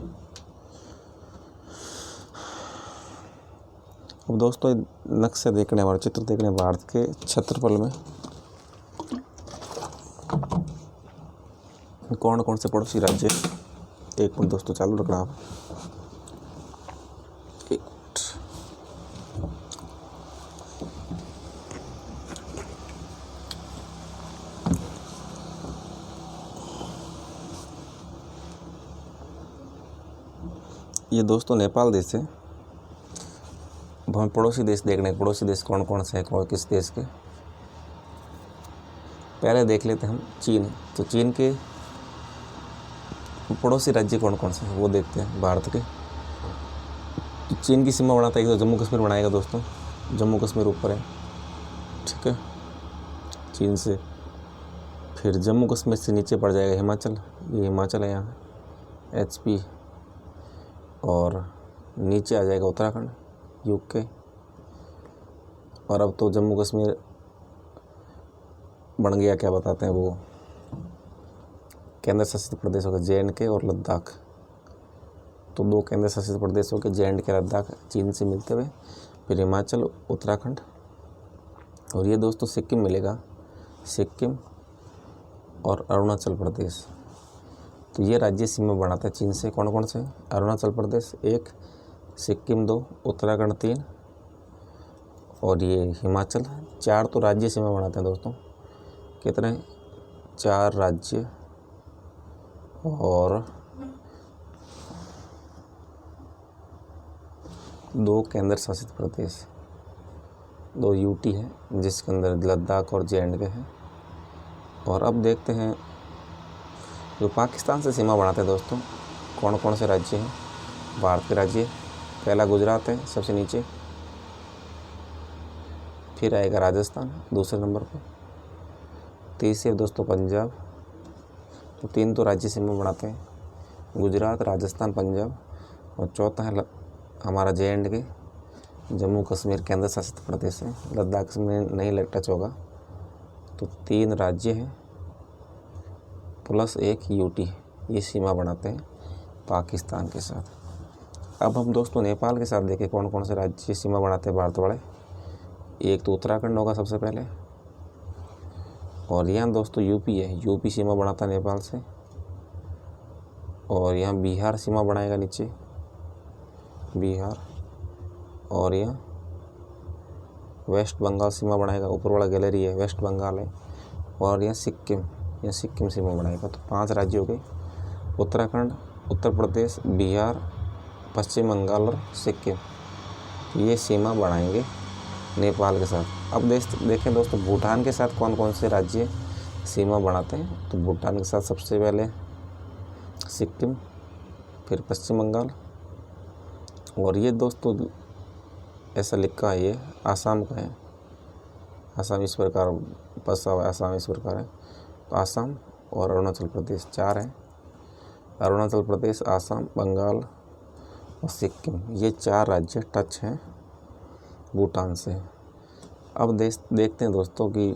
अब दोस्तों नक्शे देखने हमारे चित्र देखने भारत के क्षेत्रफल में कौन कौन से पड़ोसी राज्य। एक मिनट दोस्तों चालू रखना आप। एक मिनट। ये दोस्तों नेपाल देश है। अब हम पड़ोसी देश देखने, पड़ोसी देश कौन कौन से हैं, कौन किस देश के। पहले देख लेते हैं हम चीन। तो चीन के पड़ोसी राज्य कौन कौन से हैं वो देखते हैं भारत के। तो चीन की सीमा बनाता है, एक तो जम्मू कश्मीर बनाएगा दोस्तों, जम्मू कश्मीर ऊपर है, ठीक है, चीन से। फिर जम्मू कश्मीर से नीचे पड़ जाएगा हिमाचल, ये हिमाचल है यहाँ HP, और नीचे आ जाएगा उत्तराखंड UK। और अब तो जम्मू कश्मीर बन गया, क्या बताते हैं वो, केंद्र शासित प्रदेश होगा JNK और लद्दाख। तो 2 केंद्र शासित प्रदेशों के जे एंड के, लद्दाख चीन से मिलते हुए, फिर हिमाचल, उत्तराखंड, और ये दोस्तों सिक्किम मिलेगा, सिक्किम और अरुणाचल प्रदेश। तो ये राज्य सीमा बनाते हैं चीन से। कौन कौन से? अरुणाचल प्रदेश 1, सिक्किम 2, उत्तराखंड 3 और ये हिमाचल 4। तो राज्य सीमा बनाते हैं दोस्तों। कितने? 4 राज्य और 2 केंद्र शासित प्रदेश, 2 यूटी है जिसके अंदर लद्दाख और जे एंड के हैं। और अब देखते हैं जो पाकिस्तान से सीमा बनाते हैं दोस्तों, कौन कौन से राज्य हैं भारत के राज्य। पहला गुजरात है सबसे नीचे, फिर आएगा राजस्थान दूसरे नंबर पर, तीसरे दोस्तों पंजाब। तो 3 तो राज्य सीमा बनाते हैं, गुजरात, राजस्थान, पंजाब। और चौथा है हमारा जे एंड के, जम्मू कश्मीर केंद्र शासित प्रदेश है, लद्दाख में नहीं टच होगा। तो 3 राज्य हैं प्लस 1 यूटी, ये सीमा बनाते हैं पाकिस्तान के साथ। अब हम दोस्तों नेपाल के साथ देखें कौन कौन से राज्य सीमा बनाते हैं भारत वाले। एक तो उत्तराखंड होगा सबसे पहले, और यहाँ दोस्तों यूपी है, यूपी सीमा बनाता है नेपाल से। और यहाँ बिहार सीमा बनाएगा नीचे, बिहार। और यहाँ वेस्ट बंगाल सीमा बनाएगा, ऊपर वाला गैलरी है वेस्ट बंगाल है। और यहाँ सिक्किम सीमा बनाएगा। तो 5 राज्य हो गए, उत्तराखंड, उत्तर प्रदेश, बिहार, पश्चिम बंगाल और सिक्किम। ये सीमा बनाएंगे नेपाल के साथ। अब देखें दोस्तों भूटान के साथ कौन कौन से राज्य सीमा बनाते हैं। तो भूटान के साथ सबसे पहले सिक्किम, फिर पश्चिम बंगाल। और ये दोस्तों ऐसा लिखा है, ये आसाम का है, आसाम इस प्रकार बसा हुआ है, आसाम इस प्रकार है। तो आसाम और अरुणाचल प्रदेश 4 हैं, अरुणाचल प्रदेश, आसाम, बंगाल और सिक्किम, ये 4 राज्य टच हैं भूटान से। अब देखते हैं दोस्तों कि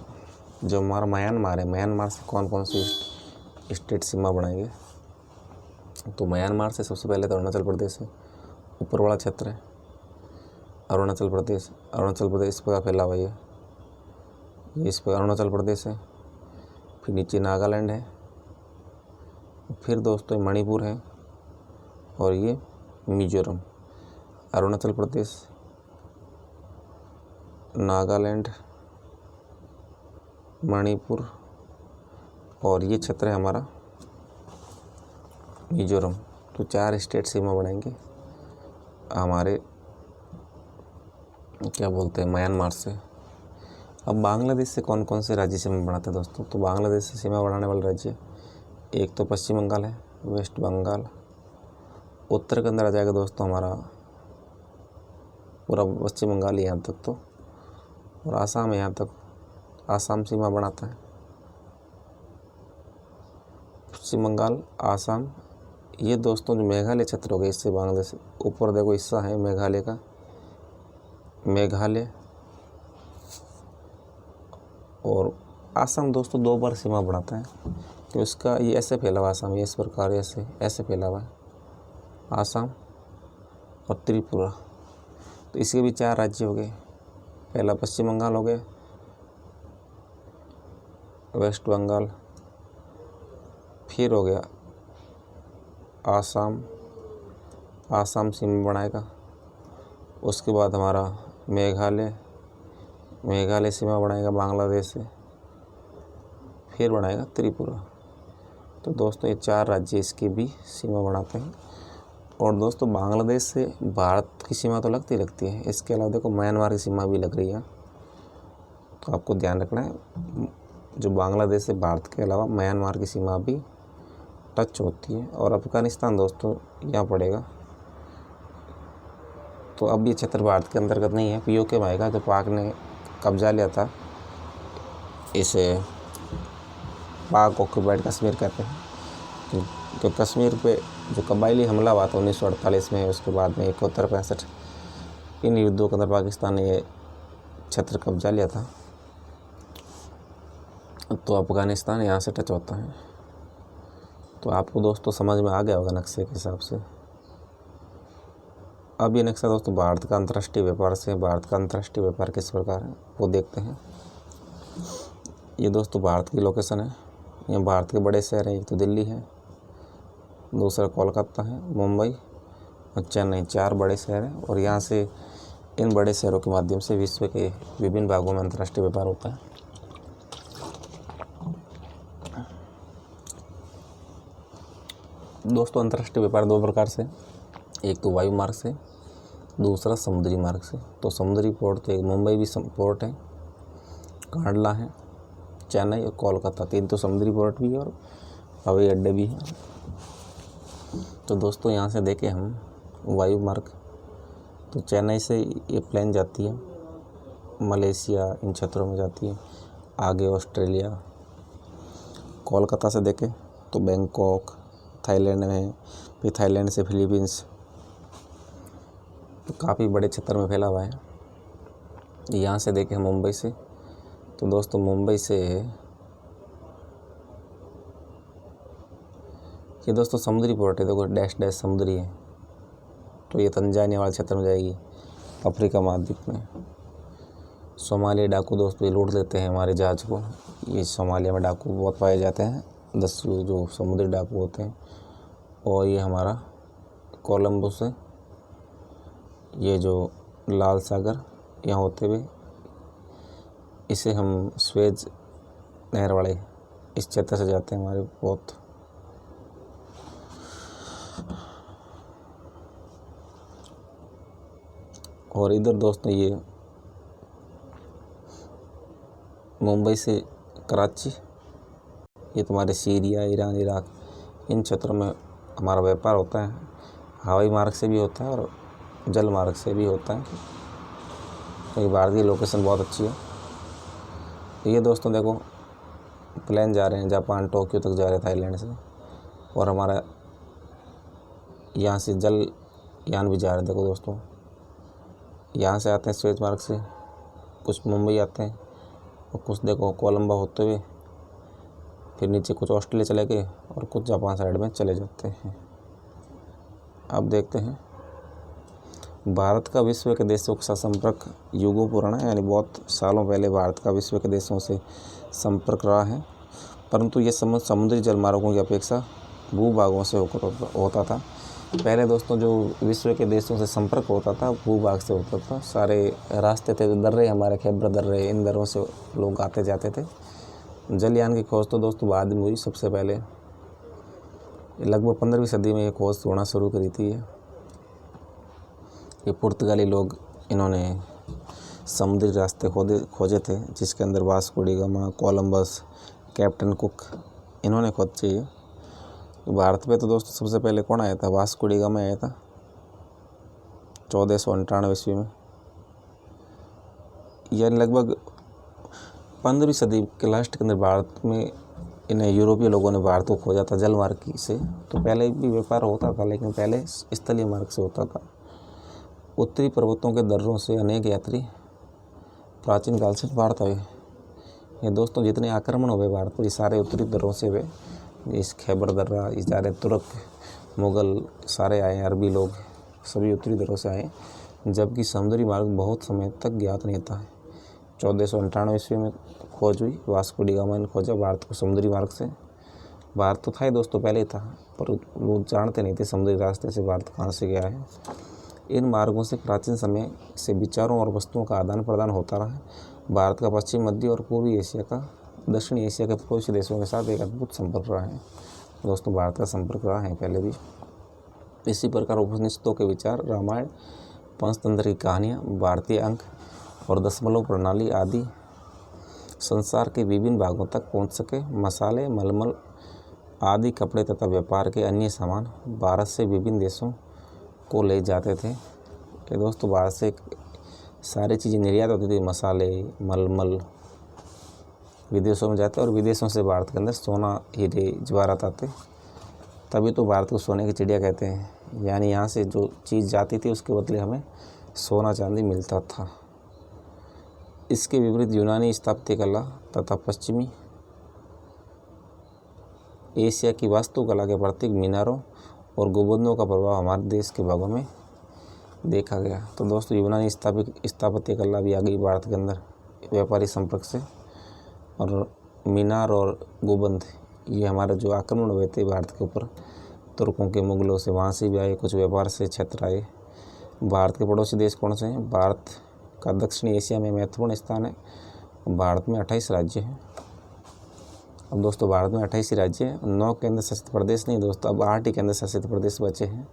जो हमारा म्यांमार है, म्यांमार से कौन कौन सी स्टेट सीमा बनाएंगे। तो म्यांमार से सबसे पहले तो अरुणाचल प्रदेश है, ऊपर वाला क्षेत्र है अरुणाचल प्रदेश इस पर फैला हुआ है, ये इस पर अरुणाचल प्रदेश है। फिर नीचे नागालैंड है, फिर दोस्तों मणिपुर है, और ये मिजोरम। अरुणाचल प्रदेश, नागालैंड, मणिपुर और ये क्षेत्र है हमारा मिजोरम। तो 4 स्टेट सीमा बनाएंगे हमारे क्या बोलते हैं म्यांमार से। अब बांग्लादेश से कौन कौन से राज्य सीमा बनाते हैं दोस्तों। तो बांग्लादेश से सीमा बनाने वाले राज्य एक तो पश्चिम बंगाल है, वेस्ट बंगाल, उत्तर के अंदर आ जाएगा दोस्तों हमारा पूरा पश्चिम बंगाल यहाँ तक, तो और आसाम यहाँ तक, आसाम सीमा बनाता है। पश्चिम बंगाल, आसाम, ये दोस्तों जो मेघालय क्षेत्र हो गया इससे बांग्लादेश ऊपर देखो हिस्सा है मेघालय का, मेघालय और आसाम दोस्तों 2 बार सीमा बनाता है। तो इसका ये ऐसे फैला हुआ आसाम, ये इस प्रकार ऐसे फैला हुआ है आसाम और त्रिपुरा। तो इसके भी 4 राज्य हो गए, पहला पश्चिम बंगाल हो गया, वेस्ट बंगाल, फिर हो गया आसाम सीमा बनाएगा। उसके बाद हमारा मेघालय सीमा बनाएगा बांग्लादेश से, फिर बनाएगा त्रिपुरा। तो दोस्तों ये 4 राज्य इसकी भी सीमा बनाते हैं। और दोस्तों बांग्लादेश से भारत की सीमा तो लगती है, इसके अलावा देखो म्यांमार की सीमा भी लग रही है। तो आपको ध्यान रखना है, जो बांग्लादेश से भारत के अलावा म्यांमार की सीमा भी टच होती है। और अफगानिस्तान दोस्तों यहाँ पड़ेगा। तो अब ये क्षेत्र भारत के अंतर्गत नहीं है, पीओके में आएगा। जो पाक ने कब्जा लिया था, इसे पाक ऑक्यूपाइड कश्मीर कहते हैं। तो कश्मीर पे जो कबायली हमला हुआ था 1948 में, उसके बाद में 71-65 इन युद्धों के अंदर पाकिस्तान ने ये क्षेत्र कब्जा लिया था। तो अफ़गानिस्तान यहाँ से टच होता है। तो आपको दोस्तों समझ में आ गया होगा नक्शे के हिसाब से। अब ये नेक्स्ट है दोस्तों भारत का अंतर्राष्ट्रीय व्यापार से। भारत का अंतर्राष्ट्रीय व्यापार किस प्रकार है वो देखते हैं। ये दोस्तों भारत की लोकेशन है। ये भारत के बड़े शहर हैं, एक तो दिल्ली है, दूसरा कोलकाता है, मुंबई और चेन्नई, 4 बड़े शहर हैं। और यहाँ से इन बड़े शहरों के माध्यम से विश्व के विभिन्न भागों में अंतर्राष्ट्रीय व्यापार होता है। दोस्तों अंतर्राष्ट्रीय व्यापार 2 प्रकार से, एक तो वायु मार्ग से, दूसरा समुद्री मार्ग से। तो समुद्री पोर्ट तो एक मुंबई भी पोर्ट है, कांडला है, चेन्नई और कोलकाता, 3 तो समुद्री पोर्ट भी है और हवाई अड्डे भी हैं। तो दोस्तों यहाँ से देखें हम वायु मार्ग, तो चेन्नई से ये प्लेन जाती है मलेशिया, इन क्षेत्रों में जाती है, आगे ऑस्ट्रेलिया। कोलकाता से देखें तो बैंकॉक थाईलैंड में, फिर थाईलैंड से फिलीपींस, तो काफ़ी बड़े क्षेत्र में फैला हुआ है। यहाँ से देखें मुंबई से, तो दोस्तों मुंबई से ये दोस्तों समुद्री पोर्ट है, देखो डैश डैश समुद्री है, तो ये तंजानिया वाले क्षेत्र में जाएगी, अफ्रीका महाद्वीप में। सोमालिया डाकू दोस्तों ये लूट लेते हैं हमारे जहाज़ को। ये सोमालिया में डाकू बहुत पाए जाते हैं, 10 जो समुद्री डाकू होते हैं। और ये हमारा कोलंबो से ये जो लाल सागर यहाँ होते हुए, इसे हम स्वेज नहर वाले इस क्षेत्र से जाते हैं हमारे बहुत। और इधर दोस्तों ये मुंबई से कराची, ये तुम्हारे सीरिया, ईरान, इराक, इन क्षेत्रों में हमारा व्यापार होता है। हवाई मार्ग से भी होता है और जल मार्ग से भी होता है। तो ये भारत की लोकेशन बहुत अच्छी है। तो ये दोस्तों देखो प्लेन जा रहे हैं जापान, टोक्यो तक जा रहे हैं थाईलैंड से, और हमारा यहाँ से जल यान भी जा रहे हैं। देखो दोस्तों यहाँ से आते हैं स्वेज मार्ग से, कुछ मुंबई आते हैं और कुछ देखो कोलंबो होते हुए फिर नीचे कुछ ऑस्ट्रेलिया चले गए और कुछ जापान साइड में चले जाते हैं। अब देखते हैं भारत का विश्व के देशों के साथ संपर्क युगों पुराना है, यानी बहुत सालों पहले भारत का विश्व के देशों से संपर्क रहा है, परंतु ये समुद्री जलमार्गों की अपेक्षा भूभागों से होकर होता था। पहले दोस्तों जो विश्व के देशों से संपर्क होता था भूभाग से होता था। सारे रास्ते थे, दर्रे हमारे खैबर दर्रे, इन दर्रों से लोग आते जाते थे। जलयान की खोज तो दोस्तों बाद में हुई, सबसे पहले लगभग 15वीं सदी में ये खोज होना शुरू करी थी। ये पुर्तगाली लोग, इन्होंने समुद्री रास्ते खोजे थे, जिसके अंदर Vasco D gamma, Columbus, captain cook, इन्होंने खोजे ये। तो भारत पे तो दोस्तों सबसे पहले कौन आया था? वास्को डी गामा आया था 1498 ईस्वी में। यानी लगभग 15वीं सदी के लास्ट के अंदर भारत में इन्हें यूरोपीय लोगों ने भारत को खोजा था जल मार्ग से। तो पहले भी व्यापार होता था, लेकिन पहले स्थलीय मार्ग से होता था। उत्तरी पर्वतों के दर्रों से अनेक यात्री प्राचीन काल से भारत आए। ये दोस्तों जितने आक्रमण हुए भारत पर, ये सारे उत्तरी दर्रों से हुए। इस खैबर दर्रा, इस सारे तुर्क, मुग़ल सारे आए, अरबी लोग सभी उत्तरी दर्रों से आए, जबकि समुद्री मार्ग बहुत समय तक ज्ञात नहीं था। 1498 ईस्वी में खोज हुई, वास्को डी गामा ने खोजा भारत को समुद्री मार्ग से। भारत तो था ही दोस्तों, पहले ही था, पर लोग जानते नहीं थे समुद्री रास्ते से भारत कहाँ से गया है। इन मार्गों से प्राचीन समय से विचारों और वस्तुओं का आदान प्रदान होता रहा है। भारत का पश्चिम, मध्य और पूर्वी एशिया का दक्षिणी एशिया के पड़ोसी देशों के साथ एक अद्भुत संपर्क रहा है। दोस्तों भारत का संपर्क रहा है पहले भी। इसी प्रकार उपनिषदों के विचार, रामायण, पंचतंत्र की कहानियाँ, भारतीय अंक और दशमलव प्रणाली आदि संसार के विभिन्न भागों तक पहुँच सके। मसाले, मलमल आदि कपड़े तथा व्यापार के अन्य सामान भारत से विभिन्न देशों को ले जाते थे। कि दोस्तों भारत से सारी चीज़ें निर्यात होती थी, मसाले, मलमल विदेशों में जाते और विदेशों से भारत के अंदर सोना, हीरे, जवाहरात आते। तभी तो भारत को सोने की चिड़िया कहते हैं। यानी यहाँ से जो चीज़ जाती थी उसके बदले हमें सोना चांदी मिलता था। इसके विपरीत यूनानी स्थापत्य कला तथा पश्चिमी एशिया की वास्तुकला के प्रतीक मीनारों और गुंबदों का प्रभाव हमारे देश के भागों में देखा गया। तो दोस्तों यूनानी स्थापत्य कला भी आ गई भारत के अंदर व्यापारी संपर्क से। और मीनार और गुंबद ये हमारे जो आक्रमण हुए थे भारत के ऊपर तुर्कों के, मुगलों से, वहाँ से भी आए, कुछ व्यापार से क्षेत्र आए। भारत के पड़ोसी देश कौन से हैं? भारत का दक्षिणी एशिया में महत्वपूर्ण स्थान है। भारत में 28 राज्य हैं। अब दोस्तों भारत में 28 राज्य हैं, 9 केंद्र शासित प्रदेश नहीं दोस्तों, अब 8 ही केंद्र शासित प्रदेश बचे हैं,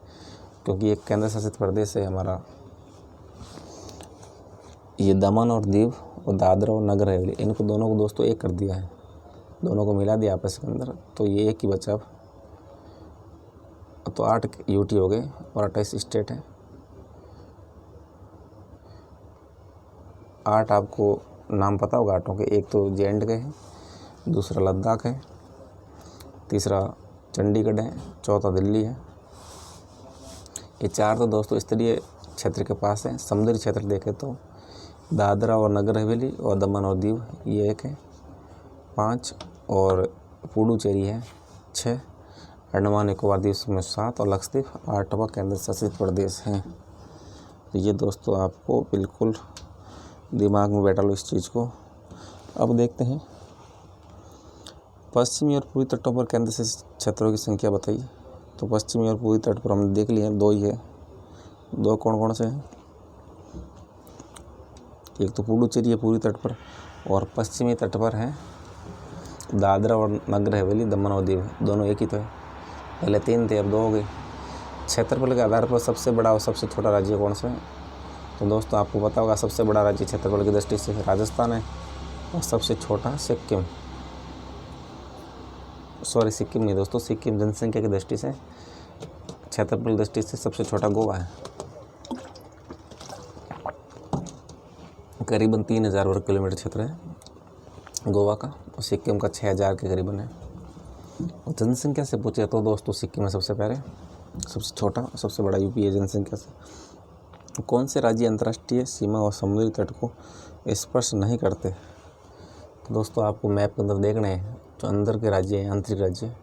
क्योंकि एक केंद्र शासित प्रदेश है हमारा ये दमन और दीव और दादरा और नगर हवेली। इनको दोनों को दोस्तों एक कर दिया है, दोनों को मिला दिया आपस के अंदर, तो ये एक ही बचा। अब तो 8 यूटी हो गए और 28 स्टेट हैं। 8 आपको नाम पता होगा 8 के, एक तो जे.एंड.के है, दूसरा लद्दाख है, तीसरा चंडीगढ़ है, चौथा दिल्ली है। ये 4 तो दोस्तों स्तरीय क्षेत्र के पास है। समुद्री क्षेत्र देखें तो दादरा और नगर हवेली और दमन और दीव ये 1 है, 5 और पुडुचेरी है 6, अंडमान निकोबार द्वीप समूह 7 और लक्षद्वीप 8वां केंद्र शासित प्रदेश हैं। तो ये दोस्तों आपको बिल्कुल दिमाग में बैठा लो इस चीज़ को। अब देखते हैं पश्चिमी और पूर्वी तटों पर केंद्र शासित क्षेत्रों की संख्या बताइए। तो पश्चिमी और पूर्वी तट पर हमने देख लिए हैं, 2 ही है। 2 कौन कौन से हैं? एक तो पुडुचेरी है पूर्वी तट पर, और पश्चिमी तट पर है दादरा और नगर हवेली, दमन और दीव, दोनों एक ही तो है। पहले 3 थे, अब 2 हो गए। क्षेत्रफल के आधार पर सबसे बड़ा और सबसे छोटा राज्य कौन सा है? तो दोस्तों आपको पता होगा सबसे बड़ा राज्य क्षेत्रफल की दृष्टि से राजस्थान है, और सबसे छोटा सिक्किम, सिक्किम नहीं दोस्तों, सिक्किम जनसंख्या की दृष्टि से, क्षेत्रफल की दृष्टि से सबसे छोटा गोवा है, करीबन 3000 वर्ग किलोमीटर क्षेत्र है गोवा का, और सिक्किम का 6000 के करीबन है। और जनसंख्या से पूछे तो दोस्तों सिक्किम है सबसे पहले, सबसे छोटा, सबसे बड़ा यूपी है जनसंख्या से। कौन से राज्य अंतर्राष्ट्रीय सीमा और समुद्री तट को स्पर्श नहीं करते? तो दोस्तों आपको मैप के अंदर देखना है जो अंदर के राज्य हैं, आंतरिक राज्य,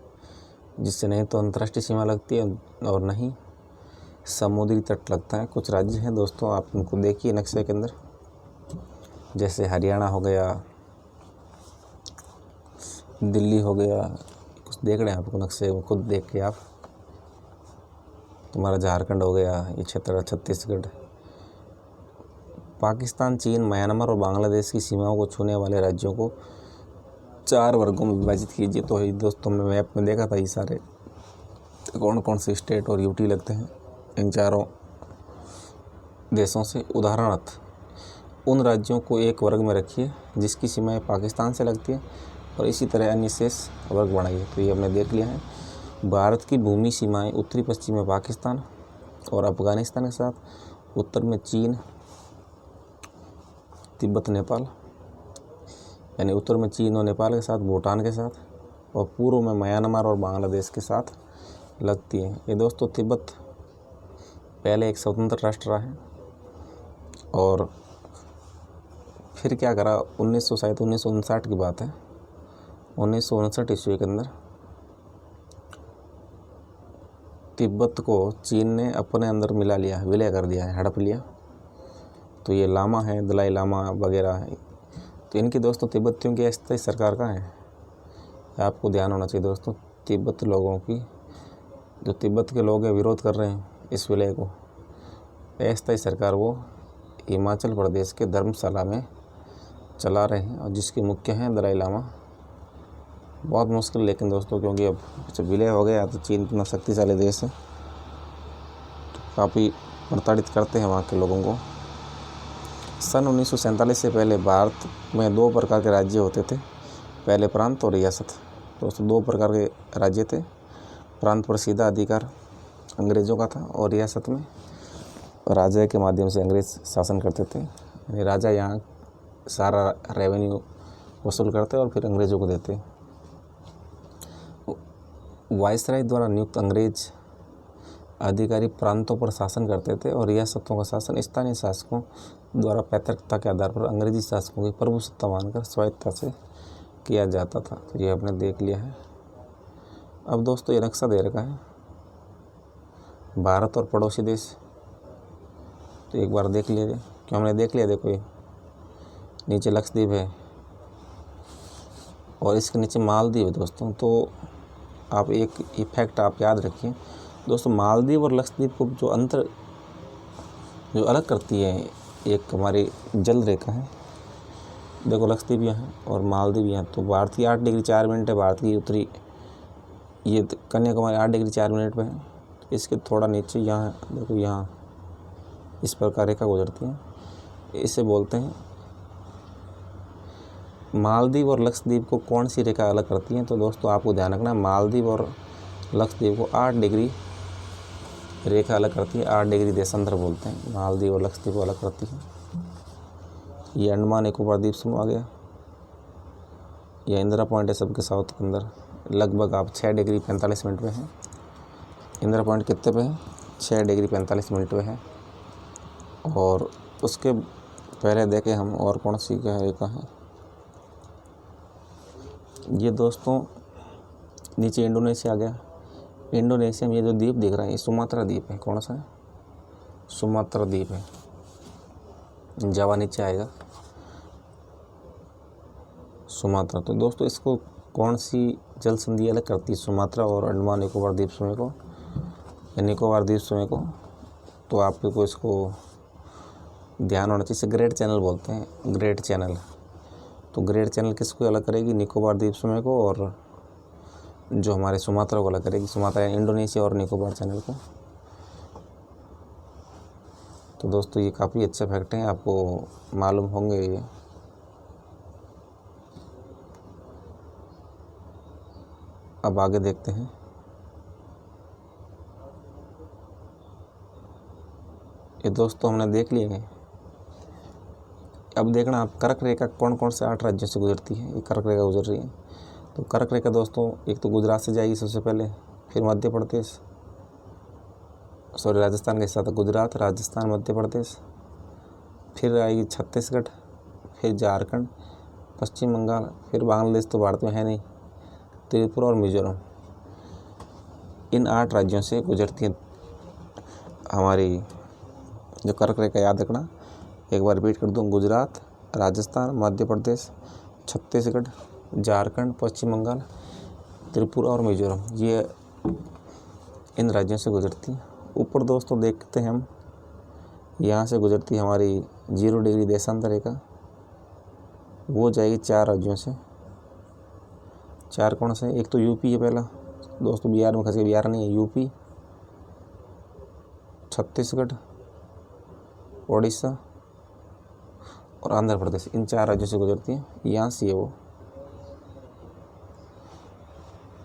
जिससे नहीं तो अंतर्राष्ट्रीय सीमा लगती है और नहीं समुद्री तट लगता है। कुछ राज्य हैं दोस्तों, आप उनको देखिए नक्शे के अंदर, जैसे हरियाणा हो गया, दिल्ली हो गया, कुछ देख रहे हैं आपको नक्शे को खुद देख के आप। तुम्हारा झारखंड हो गया, ये क्षेत्र छत्तीसगढ़। पाकिस्तान, चीन, म्यांमार और बांग्लादेश की सीमाओं को छूने वाले राज्यों को 4 वर्गों में विभाजित कीजिए। तो ये दोस्तों मैं मैप में देखा था ये सारे कौन कौन से स्टेट और यूटी लगते हैं इन चारों देशों से। उदाहरणार्थ उन राज्यों को एक वर्ग में रखिए जिसकी सीमाएं पाकिस्तान से लगती है, और इसी तरह अन्य शेष वर्ग बनाइए। तो ये हमने देख लिया है। भारत की भूमि सीमाएं उत्तरी पश्चिम में पाकिस्तान और अफगानिस्तान के साथ, उत्तर में चीन, तिब्बत, नेपाल, यानी उत्तर में चीन और नेपाल के साथ, भूटान के साथ, और पूर्व में म्यांमार और बांग्लादेश के साथ लगती है। ये दोस्तों तिब्बत पहले एक स्वतंत्र राष्ट्र रहा है, और फिर क्या करा 1959 की बात है, 1959 ईस्वी के अंदर तिब्बत को चीन ने अपने अंदर मिला लिया, विलय कर दिया है, हड़प लिया। तो ये लामा है, दलाई लामा वगैरह है, तो इनकी दोस्तों तिब्बतियों की अस्थायी सरकार कहाँ है? आपको ध्यान होना चाहिए दोस्तों, तिब्बत लोगों की, जो तिब्बत के लोग हैं विरोध कर रहे हैं इस विलय को, अस्थायी सरकार वो हिमाचल प्रदेश के धर्मशाला में चला रहे हैं, और जिसके मुख्य हैं दलाई लामा। बहुत मुश्किल लेकिन दोस्तों, क्योंकि अब जब विलय हो गया तो चीन इतना शक्तिशाली देश है, तो काफ़ी प्रताड़ित करते हैं वहाँ के लोगों को। सन 1947 से पहले भारत में 2 प्रकार के राज्य होते थे, पहले प्रांत और रियासत। दोस्तों 2 प्रकार के राज्य थे, प्रांत पर सीधा अधिकार अंग्रेज़ों का था, और रियासत में राजा के माध्यम से अंग्रेज़ शासन करते थे। यानी राजा यहाँ सारा रेवेन्यू वसूल करते और फिर अंग्रेज़ों को देते। वायसराय द्वारा नियुक्त अंग्रेज अधिकारी प्रांतों पर शासन करते थे, और रियासतों का शासन स्थानीय शासकों द्वारा पैतृकता के आधार पर अंग्रेजी शासकों की प्रभुसत्ता मानकर स्वायत्तता से किया जाता था। तो ये हमने देख लिया है। अब दोस्तों ये नक्शा दे रखा है भारत और पड़ोसी देश, तो एक बार देख लीजिए। क्यों हमने देख लिया, देखो ये नीचे लक्षद्वीप है और इसके नीचे मालदीव है दोस्तों। तो आप एक इफेक्ट आप याद रखिए दोस्तों, मालदीव और लक्षद्वीप को जो अलग करती है एक हमारी जल रेखा है। देखो लक्षद्वीप यहाँ है और मालदीव यहाँ, तो भारत की 8 डिग्री 4 मिनट है, भारत की उत्तरी ये कन्याकुमारी 8 डिग्री 4 मिनट पे है। इसके थोड़ा नीचे यहाँ देखो, यहाँ इस प्रकार रेखा गुजरती है, इसे बोलते हैं। मालदीव और लक्षद्वीप को कौन सी रेखा अलग करती है? तो दोस्तों आपको ध्यान रखना, मालदीव और लक्षद्वीप को 8 डिग्री रेखा अलग करती है, 8 डिग्री देशांतर बोलते हैं। मालदीव और लक्षद्वीप को अलग करती है। ये अंडमान निकोबार द्वीप समूह आ गया, यह इंदिरा पॉइंट है सबके साउथ के अंदर। लगभग आप 6 डिग्री 45 मिनट पे हैं। इंदिरा पॉइंट कितने पे है? 6 डिग्री 45 मिनट पे है। और उसके पहले देखें हम और कौन सी क्या रेखा है। ये दोस्तों नीचे इंडोनेशिया आ गया। इंडोनेशिया में ये जो द्वीप दिख रहा है ये सुमात्रा द्वीप है। कौन सा है? सुमात्रा द्वीप है। जावा नीचे आएगा, सुमात्रा। तो दोस्तों इसको कौन सी जल संधि अलग करती है? सुमात्रा और अंडमान निकोबार द्वीप समूह को, निकोबार द्वीप समूह को। तो आपको इसको ध्यान होना चाहिए। इसे ग्रेट चैनल बोलते हैं, ग्रेट चैनल। तो ग्रेट चैनल किसको अलग करेगी? निकोबार द्वीप समूह को, और जो हमारे सुमात्रा को अलग करेगी। सुमात्रा इंडोनेशिया और निकोबार चैनल को। तो दोस्तों ये काफ़ी अच्छे फैक्ट हैं, आपको मालूम होंगे ये। अब आगे देखते हैं। ये दोस्तों हमने देख लिए हैं। अब देखना आप कर्क रेखा कौन कौन से 8 राज्यों से गुजरती है। ये कर्क रेखा गुजर रही है। तो कर्क रेखा दोस्तों एक तो गुजरात से जाएगी सबसे पहले, फिर मध्य प्रदेश, राजस्थान के साथ गुजरात, राजस्थान, मध्य प्रदेश, फिर आएगी छत्तीसगढ़, फिर झारखंड, पश्चिम बंगाल, फिर बांग्लादेश तो भारत में है नहीं, त्रिपुरा और मिजोरम। इन 8 राज्यों से गुजरती है हमारी जो कर्क रेखा। याद रखना, एक बार रिपीट कर दूँ, गुजरात, राजस्थान, मध्य प्रदेश, छत्तीसगढ़, झारखंड, पश्चिम बंगाल, त्रिपुरा और मिजोरम, ये इन राज्यों से गुजरती है। ऊपर दोस्तों देखते हैं हम, यहाँ से गुजरती है हमारी 0 डिग्री देशांतर रेखा, वो जाएगी 4 राज्यों से। 4 कौन से? एक तो यूपी है पहला दोस्तों, बिहार में खस के, बिहार नहीं है, यूपी, छत्तीसगढ़, उड़ीसा और आंध्र प्रदेश। इन 4 राज्यों से गुजरती है। यहाँ से है वो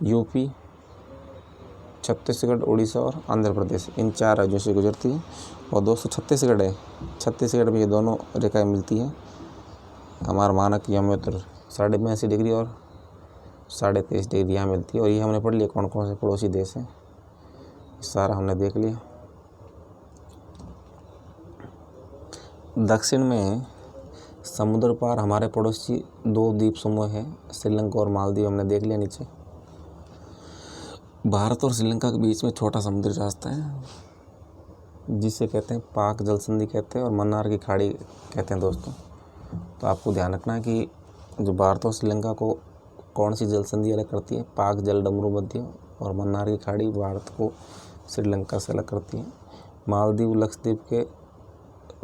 यूपी, छत्तीसगढ़, उड़ीसा और आंध्र प्रदेश, इन 4 राज्यों से गुजरती है। और दोस्तों छत्तीसगढ़ है, छत्तीसगढ़ में ये दोनों रेखाएं मिलती हैं। हमारा मानक यमोत्तर 82.5 डिग्री और 23.5 डिग्री यहाँ मिलती है। और ये हमने पढ़ लिया कौन कौन से पड़ोसी देश हैं, सारा हमने देख लिया। दक्षिण में समुद्र पार हमारे पड़ोसी 2 द्वीप समूह हैं, श्रीलंका और मालदीव, हमने देख लिया नीचे। भारत और श्रीलंका के बीच में छोटा समुद्री रास्ता है जिसे कहते हैं पाक जल संधि कहते हैं, और मन्नार की खाड़ी कहते हैं दोस्तों। तो आपको ध्यान रखना है कि जो भारत और श्रीलंका को कौन सी जल संधि अलग करती है? पाक जल डमरू मध्य और मन्नार की खाड़ी भारत को श्रीलंका से अलग करती है। मालदीव लक्षद्वीप के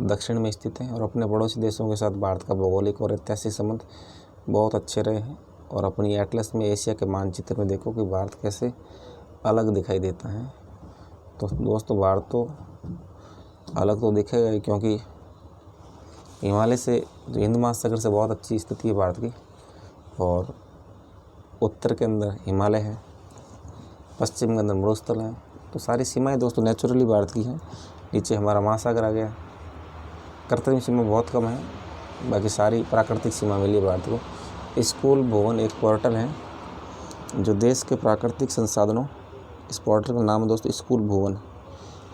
दक्षिण में स्थित है और अपने पड़ोसी देशों के साथ भारत का भौगोलिक और ऐतिहासिक संबंध बहुत अच्छे रहे हैं। और अपनी एटलस में एशिया के मानचित्र में देखो कि भारत कैसे अलग दिखाई देता है। तो दोस्तों भारत तो अलग तो दिखेगा ही, क्योंकि हिमालय से, जो हिंद महासागर से बहुत अच्छी स्थिति है भारत की। और उत्तर के अंदर हिमालय है, पश्चिम के अंदर मरुस्थल है। तो सारी सीमाएं दोस्तों नेचुरली भारत की हैं। नीचे हमारा महासागर आ गया, कृत्रिम सीमा बहुत कम है, बाकी सारी प्राकृतिक सीमा मिली है भारत को। स्कूल भुवन एक पोर्टल है जो देश के प्राकृतिक संसाधनों, इस पोर्टल का नाम है दोस्तों स्कूल भुवन।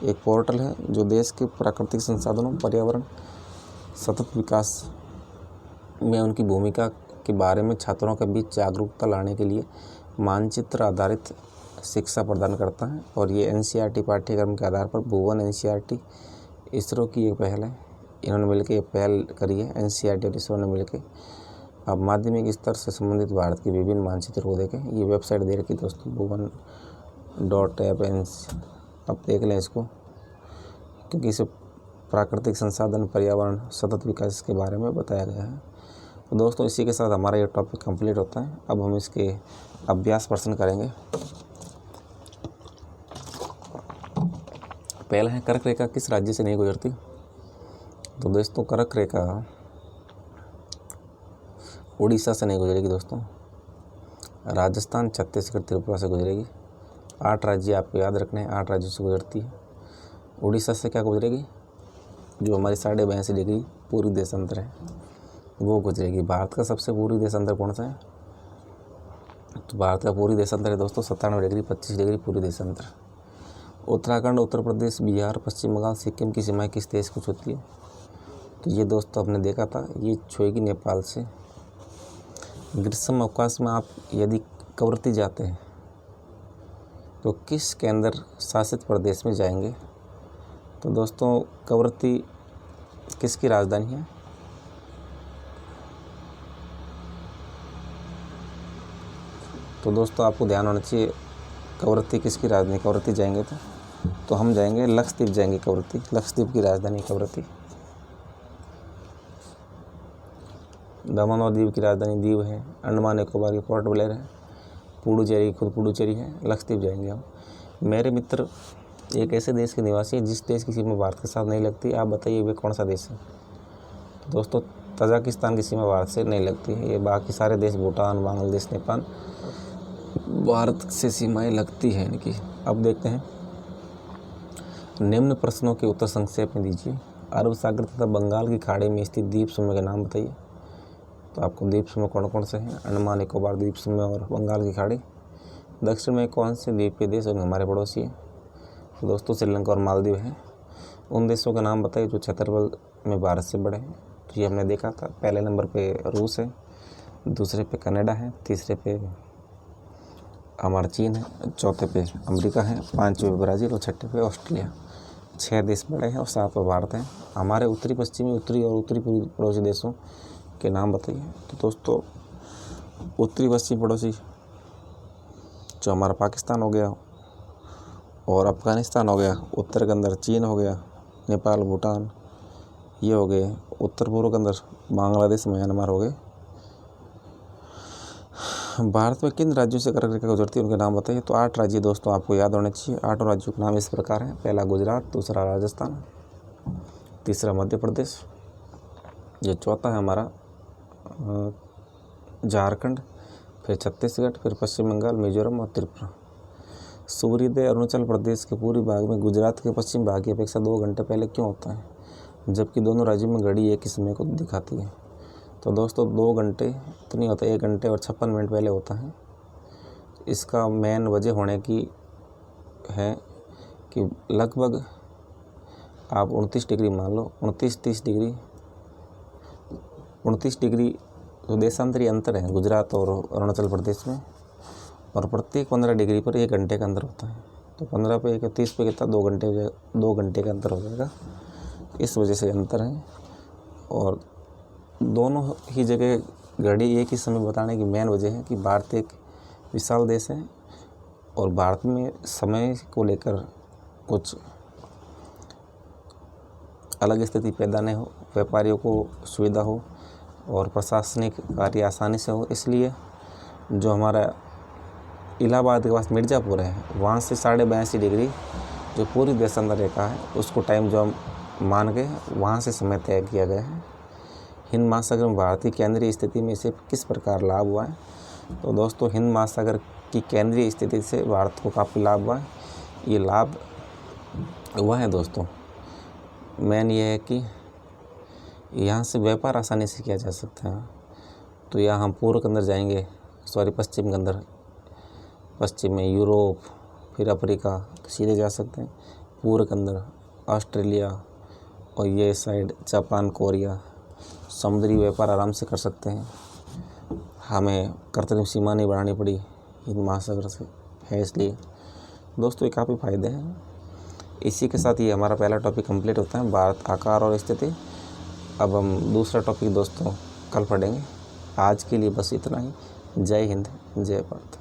एक पोर्टल है जो देश के प्राकृतिक संसाधनों, पर्यावरण, सतत विकास में उनकी भूमिका के बारे में छात्रों के बीच जागरूकता लाने के लिए मानचित्र आधारित शिक्षा प्रदान करता है। और ये NCERT पाठ्यक्रम के आधार पर भुवन NCERT इसरो की एक पहल है, इन्होंने मिलकर एक पहल करी है, NCERT और इसरो ने मिलकर। आप माध्यमिक स्तर से संबंधित भारत के विभिन्न मानचित्र को देखें। ये वेबसाइट दे रखी दोस्तों, bhuvan.app। आप देख लें इसको, क्योंकि इसे प्राकृतिक संसाधन, पर्यावरण, सतत विकास के बारे में बताया गया है। तो दोस्तों इसी के साथ हमारा ये टॉपिक कंप्लीट होता है। अब हम इसके अभ्यास प्रश्न करेंगे। पहला है, कर्क रेखा किस राज्य से नहीं गुजरती? तो दोस्तों कर्क रेखा उड़ीसा से नहीं गुजरेगी दोस्तों, राजस्थान, छत्तीसगढ़, त्रिपुरा से गुजरेगी। 8 राज्य आपको याद रखने हैं, 8 राज्यों से गुजरती है। उड़ीसा से क्या गुजरेगी? जो हमारी 82.5 डिग्री पूर्वी देशांतर है वो गुजरेगी। भारत का सबसे पूर्वी देशांतर कौन सा है? तो भारत का पूर्वी देशांतर है दोस्तों 97 डिग्री 25 डिग्री पूर्वी देशांतर। उत्तराखंड, उत्तर प्रदेश, बिहार, पश्चिम बंगाल, सिक्किम की सीमाएं किस देश को छूती है? तो ये दोस्तों आपने देखा था, ये छुएगी नेपाल से। ग्रीष्म अवकाश में आप यदि कवरत्ती जाते हैं तो किस केंद्र शासित प्रदेश में जाएंगे? तो दोस्तों कवरत्ती किसकी राजधानी है? तो दोस्तों आपको ध्यान होना चाहिए, कवरत्ती किसकी राजधानी? कवरत्ती जाएंगे तो हम जाएंगे लक्षद्वीप जाएंगे। कवरत्ती लक्षद्वीप की राजधानी कवरत्ती। दमन और दीव की राजधानी दीव है। अंडमान निकोबार की पोर्ट ब्लेयर है। पुडुचेरी खुद पुडुचेरी है। लक्षद्वीप जाएंगे हम। मेरे मित्र एक ऐसे देश के निवासी है जिस देश की सीमा भारत के साथ नहीं लगती। आप बताइए वे कौन सा देश है? दोस्तों तजाकिस्तान की सीमा भारत से नहीं लगती है। ये बाकी सारे देश भूटान, बांग्लादेश, नेपाल भारत से सीमाएं लगती हैं इनकी। अब देखते हैं, निम्न प्रश्नों के उत्तर संक्षेप में दीजिए। अरब सागर तथा बंगाल की खाड़ी में स्थित द्वीप समूह के नाम बताइए। तो आपको द्वीप समूह कौन कौन से हैं? अंडमान निकोबार द्वीप समूह और बंगाल की खाड़ी। दक्षिण में कौन से द्वीपीय देश और हमारे पड़ोसी हैं? तो दोस्तों श्रीलंका और मालदीव हैं। उन देशों का नाम बताइए जो क्षेत्रफल में भारत से बड़े हैं। तो ये हमने देखा था, पहले नंबर पे रूस है, दूसरे पे कनाडा है, तीसरे पे हमारा चीन है, चौथे पे अमेरिका है, 5वें पे ब्राज़ील और 6ठे पे ऑस्ट्रेलिया। 6 देश बड़े हैं और 7वां भारत है। हमारे उत्तरी पश्चिमी, उत्तरी और उत्तरी पूर्वी पड़ोसी देशों के नाम बताइए। तो दोस्तों उत्तरी पश्चिमी पड़ोसी जो हमारा पाकिस्तान हो गया और अफ़गानिस्तान हो गया, उत्तर के अंदर चीन हो गया, नेपाल, भूटान ये हो गए। उत्तर पूर्व के अंदर बांग्लादेश, म्यांमार हो गए। भारत में किन राज्यों से कर्क रेखा गुजरती है उनके नाम बताइए। तो 8 राज्य दोस्तों आपको याद होने चाहिए। 8 राज्यों के नाम इस प्रकार हैं। पहला गुजरात, दूसरा राजस्थान, तीसरा मध्य प्रदेश, ये चौथा है हमारा झारखंड, फिर छत्तीसगढ़, फिर पश्चिम बंगाल, मिजोरम और त्रिपुरा। सूर्योदय अरुणाचल प्रदेश के पूर्वी भाग में गुजरात के पश्चिम भाग की अपेक्षा 2 घंटे पहले क्यों होता है, जबकि दोनों राज्यों में घड़ी एक ही समय को दिखाती है? तो दोस्तों 2 घंटे तो नहीं होता, 1 घंटे और 56 मिनट पहले होता है। इसका मेन वजह होने की है कि लगभग आप 29 डिग्री मान लो, 29-30 डिग्री, 29 डिग्री तो देशांतरी अंतर है गुजरात और अरुणाचल प्रदेश में, और प्रत्येक 15 डिग्री पर 1 घंटे का अंतर होता है। तो 15 पे 1 30 पे कितना 2 घंटे हो जाएगा, 2 घंटे का अंतर हो जाएगा। इस वजह से अंतर है। और दोनों ही जगह घड़ी एक ही समय बताने की मेन वजह है कि भारत एक विशाल देश है और भारत में समय को लेकर कुछ अलग स्थिति पैदा नहीं हो, व्यापारियों को सुविधा हो और प्रशासनिक कार्य आसानी से हो। इसलिए जो हमारा इलाहाबाद के पास मिर्ज़ापुर है, वहाँ से 82.5 डिग्री जो पूरी देशांतर रेखा है उसको टाइम जो हम मान के वहाँ से समय तय किया गया है। हिंद महासागर में भारत की केंद्रीय स्थिति में इसे किस प्रकार लाभ हुआ है? तो दोस्तों हिंद महासागर की केंद्रीय स्थिति से भारत को काफ़ी लाभ हुआ है। ये लाभ हुआ है दोस्तों, मेन ये है कि यहाँ से व्यापार आसानी से किया जा सकता है। तो यहाँ हम पूर्व के अंदर जाएंगे, पश्चिम के अंदर, पश्चिम में यूरोप, फिर अफ्रीका सीधे जा सकते हैं। पूर्व के अंदर ऑस्ट्रेलिया और ये साइड जापान, कोरिया, समुद्री व्यापार आराम से कर सकते हैं। हमें कृत्रिम सीमा नहीं बढ़ानी पड़ी, हिंद महासागर से है। इसलिए दोस्तों ये काफ़ी फ़ायदे हैं। इसी के साथ ये हमारा पहला टॉपिक कंप्लीट होता है, भारत आकार और स्थिति। अब हम दूसरा टॉपिक दोस्तों कल पढ़ेंगे। आज के लिए बस इतना ही। जय हिंद, जय भारत।